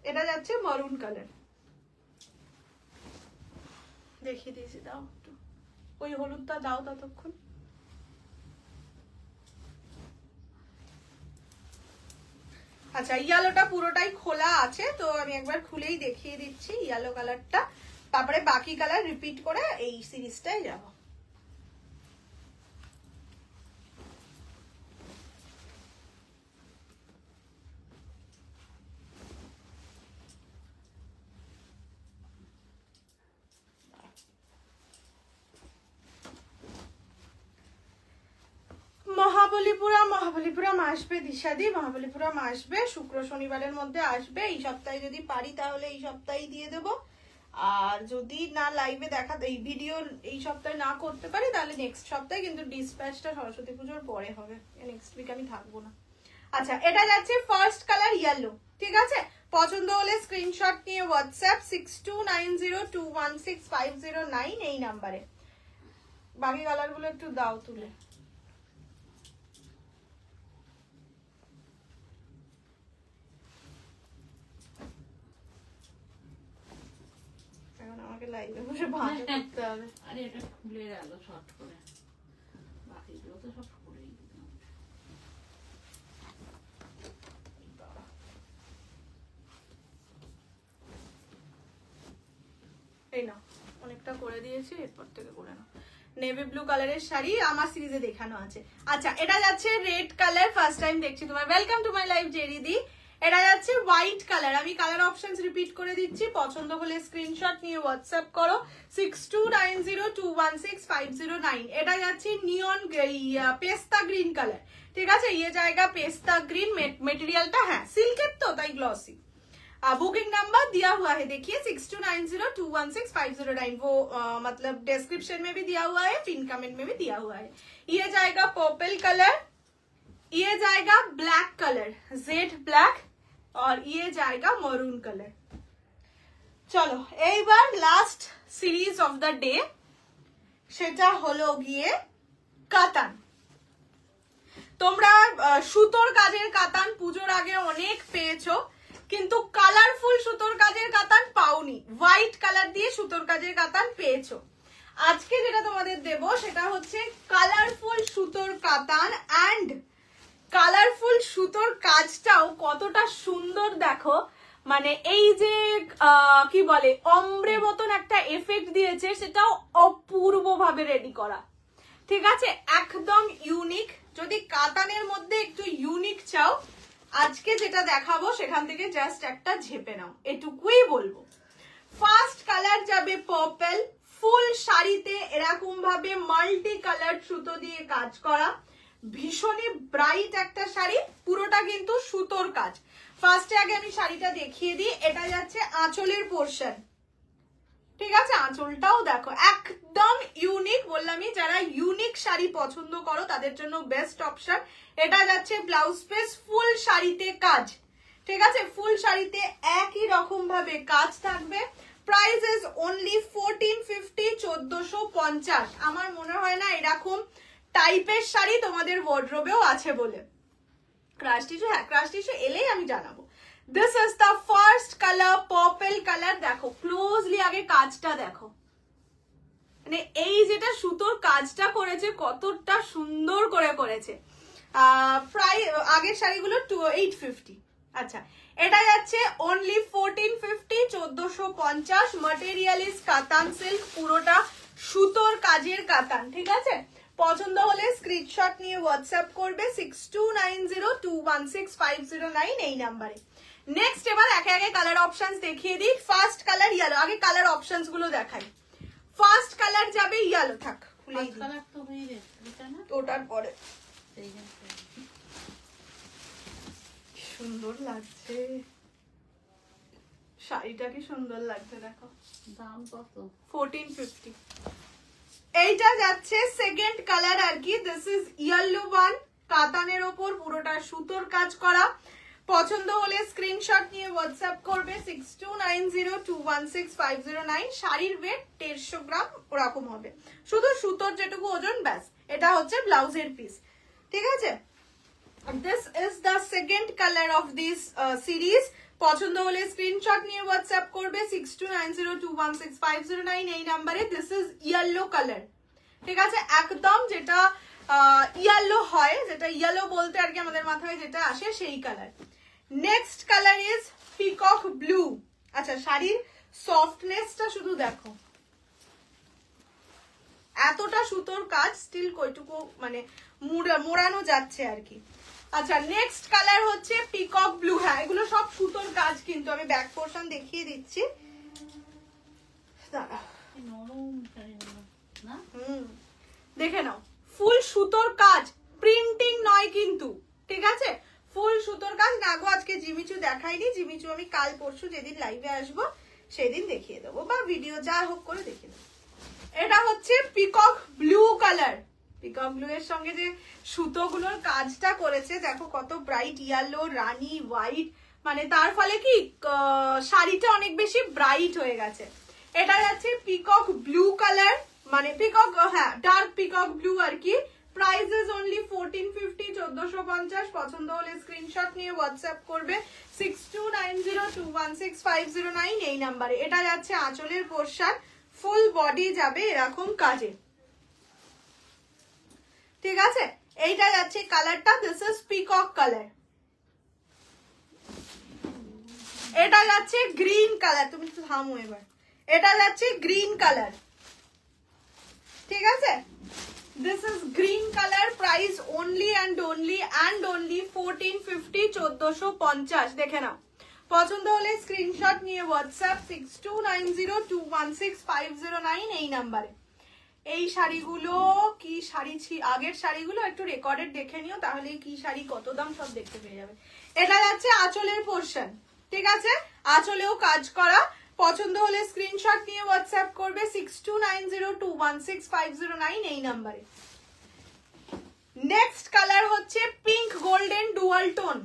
এটা যাচ্ছে মারুন কালার, দেখিয়ে দিয়েছি, দাও একটু ওই হলুদটা দাও ততক্ষণ। আচ্ছা, ইয়েলোটা পুরোটাই খোলা আছে, তো আমি একবার খুলেই দেখিয়ে দিচ্ছি ইয়েলো কালারটা, তারপরে বাকি কালার রিপিট করে এই সিরিজটাই যাব। মহাবলীপুরম আসবে দিশাদি, মহাবলীপুরম আসবে শুক্র শনিবারের মধ্যে আসবে। এই সপ্তাহে যদি পারি তাহলে এই সপ্তাহেই দিয়ে দেবো, আর যদি না লাইভে দেখা, এই ভিডিও এই সপ্তাহে না করতে পারি তাহলে নেক্সট সপ্তাহে, কিন্তু ডিসপ্যাচটা সরস্বতী পুজোর পরে হবে, নেক্সট উইক আমি থাকবো না। আচ্ছা, এটা যাচ্ছে ফার্স্ট কালার ইয়েলো, ঠিক আছে, পছন্দ হলে স্ক্রিনশট নিয়ে হোয়াটসঅ্যাপ 6290216509 এই নাম্বারে। বাকি কালারগুলো একটু দাও তুলে। আমাকে লাইভে বসে ভাঁজ করতে হবে। আরে এটা খুলে গেল শর্ট করে, বাকিগুলো তো সব খুলেই দিলাম। এই নাও, অনেকটা করে দিয়েছি, এরপর থেকে করে নাও। নেভি ব্লু কালারের শাড়ি আমার সিরিজে দেখানো আছে। আচ্ছা, এটা যাচ্ছে রেড কালার, ফার্স্ট টাইম দেখছি তোমার, ওয়েলকাম টু মাই লাইভ জেরিদি। এটা যাচ্ছে হোয়াইট কালার, আমি কালার অপশনস রিপিট করে দিচ্ছি, পছন্দ হলে স্ক্রিনশট নিয়ে হোয়াটসঅ্যাপ করো 6290216509। এটা যাচ্ছে নিয়ন পেস্তা গ্রিন কালার, ঠিক আছে, ये जाएगा पेस्ता ग्रीन, मेटेरियलটা হ্যাঁ সিল্কের তো তাই গ্লসি। बुकिंग नंबर दिया हुआ है, देखिए 6290216509, वो मतलब डिस्क्रिप्शन में भी दिया हुआ है, पिन कमेंट में भी दिया हुआ है। ये जाएगा पर्पल कलर, ये जाएगा ब्लैक कलर, जेड ब्लैक, और ये जाएगा मरून कलर। चलो এইবার last series of the day, সেটা হলো গিয়ে কাতান। তোমরা সুতোর কাজের কাতান পুজোর আগে অনেক পেয়েছো, কিন্তু কালারফুল সুতোর কাজের কাতান পাওনি, হোয়াইট কালার দিয়ে সুতোর কাজের কাতান পেয়েছো। আজকে যেটা তোমাদের দেব সেটা হচ্ছে কালারফুল সুতোর কাতান, অ্যান্ড কালারফুল সুতোর কাজটাও কতটা সুন্দর দেখো, মানে এই যে কি বলে অম্bre মতন একটা এফেক্ট দিয়েছে, সেটাও অপূর্ব ভাবে রেডি করা, ঠিক আছে, একদম ইউনিক। যদি কাতানের মধ্যে একটু ইউনিক চাও, আজকে যেটা দেখাবো সেখান থেকে জাস্ট একটা ঝেপে নাও, এটুকুই বলবো। ফার্স্ট কালার যাবে পার্পল, ফুল শাড়িতে এরকম ভাবে মাল্টি কালার সুতো দিয়ে কাজ করা, ভীষণই ব্রাইট একটা শাড়ি, পুরোটা কিন্তু সুতোর কাজ। ফার্স্টে আগে আমি শাড়িটা দেখিয়ে দিই, এটা যাচ্ছে আঁচলের পোর্শন, ঠিক আছে, আঁচলটাও দেখো একদম ইউনিক, বললামই যারা ইউনিক শাড়ি পছন্দ করো তাদের জন্য বেস্ট অপশন। এটা যাচ্ছে ব্লাউজ পিস, ফুল শাড়িতে কাজ, ঠিক আছে, ফুল শাড়িতে একই রকম ভাবে কাজ থাকবে। Price is only 1450, 1450। আমার মনে হয় না এরকম টাইপের শাড়ি তোমাদের ওয়ার্ডরোবেও আছে বলে। ক্রাশ টিস্যু, হ্যাঁ ক্রাশ টিস্যু এলেই আমি জানাবো। This is the first colour, purple colour. দেখো ক্লোজলি আগে কাজটা দেখো, মানে এই যেটা সুতোর কাজটা করেছে কতটা সুন্দর করে করেছে। প্রায় আগের শাড়িগুলো 850। আচ্ছা, এটা যাচ্ছে অনলি 1450, 1450। ম্যাটেরিয়াল ইজ কাতান সিল্ক, পুরোটা সুতোর কাজের কাতান, ঠিক আছে। পছন্দ হলে স্ক্রিনশট নিয়ে হোয়াটসঅ্যাপ করবে 6290216509 এই নাম্বারে। নেক্সট এবার একে একে কালার অপশনস দেখিয়ে দিই। ফার্স্ট কালার ইয়েলো, আগে কালার অপশনস গুলো দেখাই। ফার্স্ট কালার যাবে ইয়েলো, থাক খুলেই দিই। কালার তো হয়ে গেছে এটা না, ওটার পরে এই যে সুন্দর লাগছে শাড়িটা, কি সুন্দর লাগছে দেখো। দাম কত? 1450। এইটা যাচ্ছে সেকেন্ড কালার আর কি। দিস ইজ ইয়েলো ওয়ান, কাতানের ওপর পুরোটা সুতোর কাজ করা। পছন্দ হলে স্ক্রিনশট নিয়ে হোয়াটসঅ্যাপ করবে 6290216509। শাড়ির ওয়েট 150 গ্রাম ওরকম হবে, শুধু সুতোর যেটুকু ওজন ব্যাস। এটা হচ্ছে ব্লাউজের পিস, ঠিক আছে। This is the second colour of this series. পছন্দ হলে স্ক্রিনশট নিয়ে হোয়াটসঅ্যাপ করবে 6290216509 এই নাম্বারে। দিস ইজ ইয়েলো কালার, ঠিক আছে, একদম যেটা ইয়েলো হয়, যেটা ইয়েলো বলতে আর কি আমাদের মাথায় যেটা আসে সেই colour. Next colour is peacock blue. আচ্ছা, শাড়ির সফটনেসটা শুধু দেখো, এতটা সুতোর কাজ, স্টিল কইটুকু মানে মোড়ানো যাচ্ছে আর কি। আচ্ছা, নেক্সট কালার হচ্ছে পিকক ব্লু। হ্যাঁ, এগুলো সব সুতোর কাজ, কিন্তু আমি ব্যাক পোর্শন দেখিয়ে দিচ্ছি, দাঁড়া। নরম শাড়ি না, দেখে নাও, ফুল সুতোর কাজ, প্রিন্টিং নয় কিন্তু, ঠিক আছে, ফুল সুতোর কাজ। না গো, আজকে জিমিচু দেখাইনি, জিমিচু আমি কাল পরশু যেদিন লাইভে আসবো সেদিন দেখিয়ে দেবো, বা ভিডিও যা হোক করে দেখিয়ে দেবো। এটা হচ্ছে peacock blue colour. Peacock blue এর সঙ্গে যে সুতোগুলোর কাজটা করেছে দেখো, কত ব্রাইট ইয়েলো, রানী হোয়াইট, মানে তার ফলে কি শাড়িটা অনেক বেশি ব্রাইট হয়ে গেছে। এটা যাচ্ছে পিকক ব্লু কালার, মানে পিকক, হ্যাঁ ডার্ক পিকক ব্লু আর কি। Price is only 1450, 1450। পছন্দ হলে স্ক্রিনশট নিয়ে হোয়াটসঅ্যাপ করবে 6290216509 এই নাম্বারে। এটা যাচ্ছে আঁচলের পোরশন, ফুল বডি যাবে এরকম কাজে, ঠিক আছে। এইটা যাচ্ছে কালারটা, দিস ইজ পিকক কালার। এটা যাচ্ছে গ্রিন কালার, তুমি একটু থামো এবার। এটা যাচ্ছে গ্রিন কালার, ঠিক আছে। This is green colour. Price only and only 1450, 1450। দেখে নাও, পছন্দ হলে স্ক্রিনশট নিয়ে হোয়াটসঅ্যাপ 6290216509 এই নাম্বারে। এই শাড়িগুলো কি শাড়ি আগের শাড়িগুলো একটু রেকর্ডেড দেখে নিও, তাহলে কি শাড়ি কত দাম সব দেখতে পেয়ে যাবে। এটা যাচ্ছে আঁচলের পোরশন, ঠিক আছে, আঁচলেও কাজ করা। পছন্দ হলে স্ক্রিনশট নিয়ে হোয়াটসঅ্যাপ করবে 6290216509 এই নাম্বারে। নেক্সট কালার হচ্ছে পিঙ্ক গোল্ডেন ডুয়াল টোন,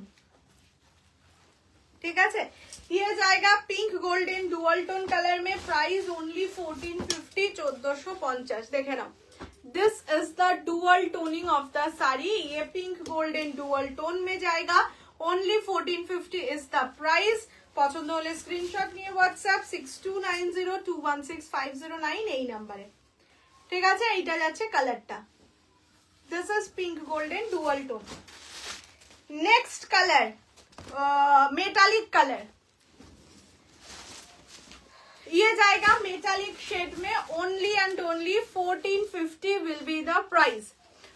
ठीक है, ये जाएगा pink golden dual tone colour में। Price only 1450, 1450। देखे ना, this is the dual toning of the sari. ये पिंक गोल्डन डुअल टोन में जाएगा, ओनली 1450 इज द प्राइस। পছন্দ হলে স্ক্রিনশট নিয়ে হোয়াটসঅ্যাপ 6290216509 এই নম্বরে, ঠিক আছে। এইটা যাচ্ছে কালারটা, this is pink golden dual tone. Next colour metallic colour, ये जाएगा मेटालिक शेड में। Only and only 1450 will be the price.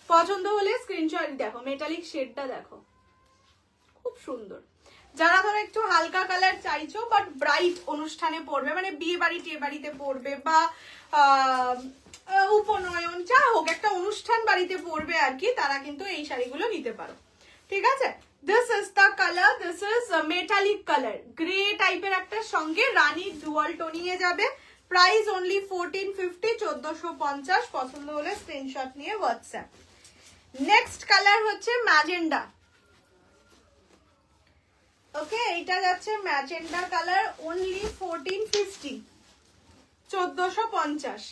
পছন্দ হলে স্ক্রিনশট দেখো, মেটালিক শেডটা দেখো, খুব সুন্দর। যারা ধরো একটু হালকা কালার চাইছো বাট ব্রাইট অনুষ্ঠানে পরবে, মানে বিয়ে বাড়ি টিয়ে বাড়িতে পরবে, বা উপনয়ন যা হোক একটা অনুষ্ঠান বাড়িতে পরবে আর কি, তারা কিন্তু এই শাড়িগুলো নিতে পারো, ঠিক আছে। This is the colour, this is metallic colour, grey টাইপের একটা সঙ্গে রানী ডুয়াল টোনিং এ যাবে। Price only 1450, 1450। পছন্দ হলে স্ক্রিনশট নিয়ে হোয়াটসঅ্যাপ। নেক্সট কালার হচ্ছে ম্যাজেন্ডা, ওকে, এইটা যাচ্ছে ম্যাজেন্ডা কালার। অনলি 1450, 1450,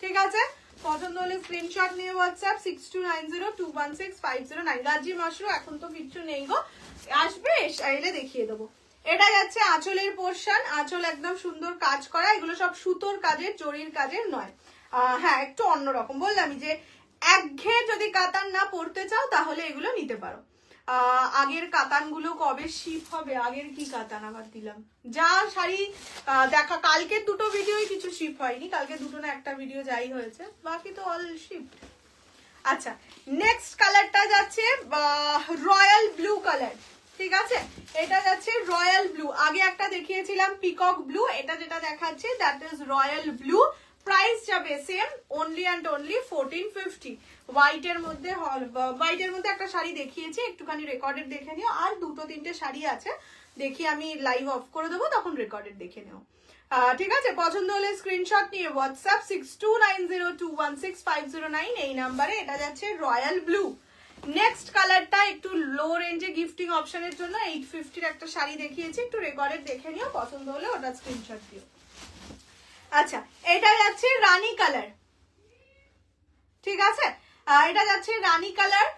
ঠিক আছে। পছন্দ হলে স্ক্রিনশট নিয়ে হোয়াটসঅ্যাপ 6290216509। গাজি মাশরু এখন তো কিচ্ছু নেই গো, আসবে এলে দেখিয়ে দেবো। এটা যাচ্ছে আঁচলের পোরশন, আঁচল একদম সুন্দর কাজ করা। এগুলো সব সুতোর কাজের, জরির কাজের নয়। হ্যাঁ, একটু অন্যরকম বললামই যে একঘেয়ে যদি কাতান না পরতে চাও তাহলে এগুলো নিতে পারো। আগের কাতানগুলো কবে শিপ হবে, আগের কি কাতান আবার দিলাম, যা শাড়ি দেখা কালকে দুটো ভিডিওই কিছু শিপ হয়নি, কালকে দুটো না একটা ভিডিও যাই হয়েছে, বাকি তো অল শিপ। আচ্ছা, নেক্সট কালারটা যাচ্ছে রয়্যাল ব্লু কালার। ঠিক আছে, এটা যাচ্ছে রয়্যাল ব্লু। আগে একটা দেখিয়েছিলাম পিকক ব্লু, এটা যেটা দেখাচ্ছে that is royal blue. Price যাবে সেম, অনলি অ্যান্ড অনলি 1450। হোয়াইটের মধ্যে একটা শাড়ি দেখিয়েছি, একটুখানি রেকর্ডেড দেখে নিও। আর 2-3টে শাড়ি আছে, দেখি আমি লাইভ অফ করে দেবো, তখন রেকর্ডেড দেখে নিও। ঠিক আছে, পছন্দ হলে স্ক্রিনশট নিয়ে হোয়াটসঅ্যাপ 6290216509 এই নাম্বারে। এটা যাচ্ছে রয়্যাল ব্লু। নেক্সট কালারটা একটু লো রেঞ্জে গিফটিং অপশনের জন্য 850-র একটা শাড়ি দেখিয়েছি, একটু রেকর্ডেড দেখে নিও, পছন্দ হলে ওটা স্ক্রিনশট দিও। আচ্ছা, এটা যাচ্ছে রানী কালার। ঠিক আছে, এটা যাচ্ছে রানী কালার।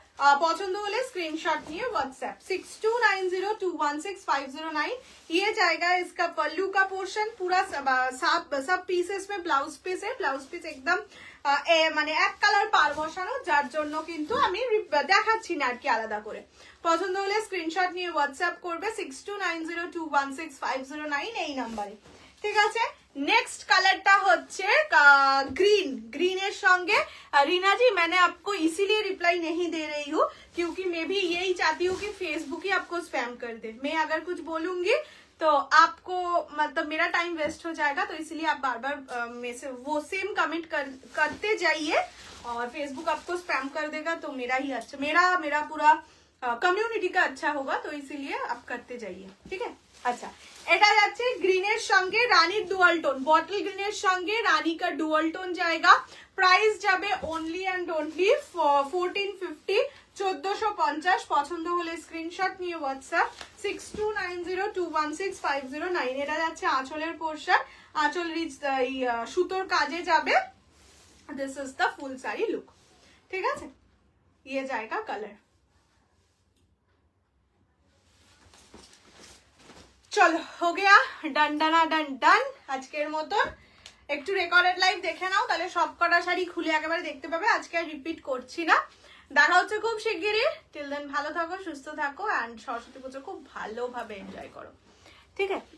পছন্দ হলে स्क्रीनशॉट निये व्हाट्सएप 6290216509। ये जाएगा इसका पल्लू का पोर्शन पूरा सब पीसेस में ब्लाउज पीस है। ब्लाउज पीस एकदम মানে এক কালার পার বসানো, যার জন্য কিন্তু আমি দেখাচ্ছি না আর কি আলাদা করে। পছন্দ হলে স্ক্রিনশট নিয়ে হোয়াটসঅ্যাপ করবে 6290216509 এই নাম্বারে। ঠিক আছে, नेक्स्ट कलरটা হচ্ছে ग्रीन। ग्रीन संगे रीना जी मैंने आपको इसीलिए रिप्लाई नहीं दे रही हूँ क्योंकि मैं भी यही चाहती हूँ कि फेसबुक ही आपको स्पैम कर दे। मैं अगर कुछ बोलूंगी तो आपको मतलब मेरा टाइम वेस्ट हो जाएगा, तो इसलिए आप बार बार में से वो सेम कमेंट करते जाइए और फेसबुक आपको स्पैम कर देगा, तो मेरा ही अच्छा, मेरा पूरा कम्युनिटी का अच्छा होगा, तो इसीलिए आप करते जाइए। ठीक है, আচ্ছা, এটা যাচ্ছে গ্রিনের সঙ্গে রানীর ডুয়াল টোন, বটল গ্রিনের সঙ্গে রানী কা ডুয়াল টোন जाएगा। প্রাইস যাবে অনলি এন্ড অনলি 1450, 1450। পছন্দ হলে স্ক্রিনশট নিয়ে হোয়াটসঅ্যাপ 6290216509। এটা যাচ্ছে আঁচলের পোরশন, আঁচল রিচ সুতোর কাজে যাবে। দিস ইজ দ্য ফুল সারি লুক। ঠিক আছে, ये जाएगा कलर। চলো, हो गया डन डना डन डन আজকের মতন। একটু রেকর্ডেড লাইভ দেখে নাও, তাহলে সব কটা শাড়ি খুলে একেবারে দেখতে পাবে। আজকে আর রিপিট করছি না, দেখা হচ্ছে খুব শিগগিরই। টিল দেন ভালো থাকো, সুস্থ থাকো, এন্ড সরস্বতী পুজো খুব ভালোভাবে এনজয় করো। ঠিক আছে।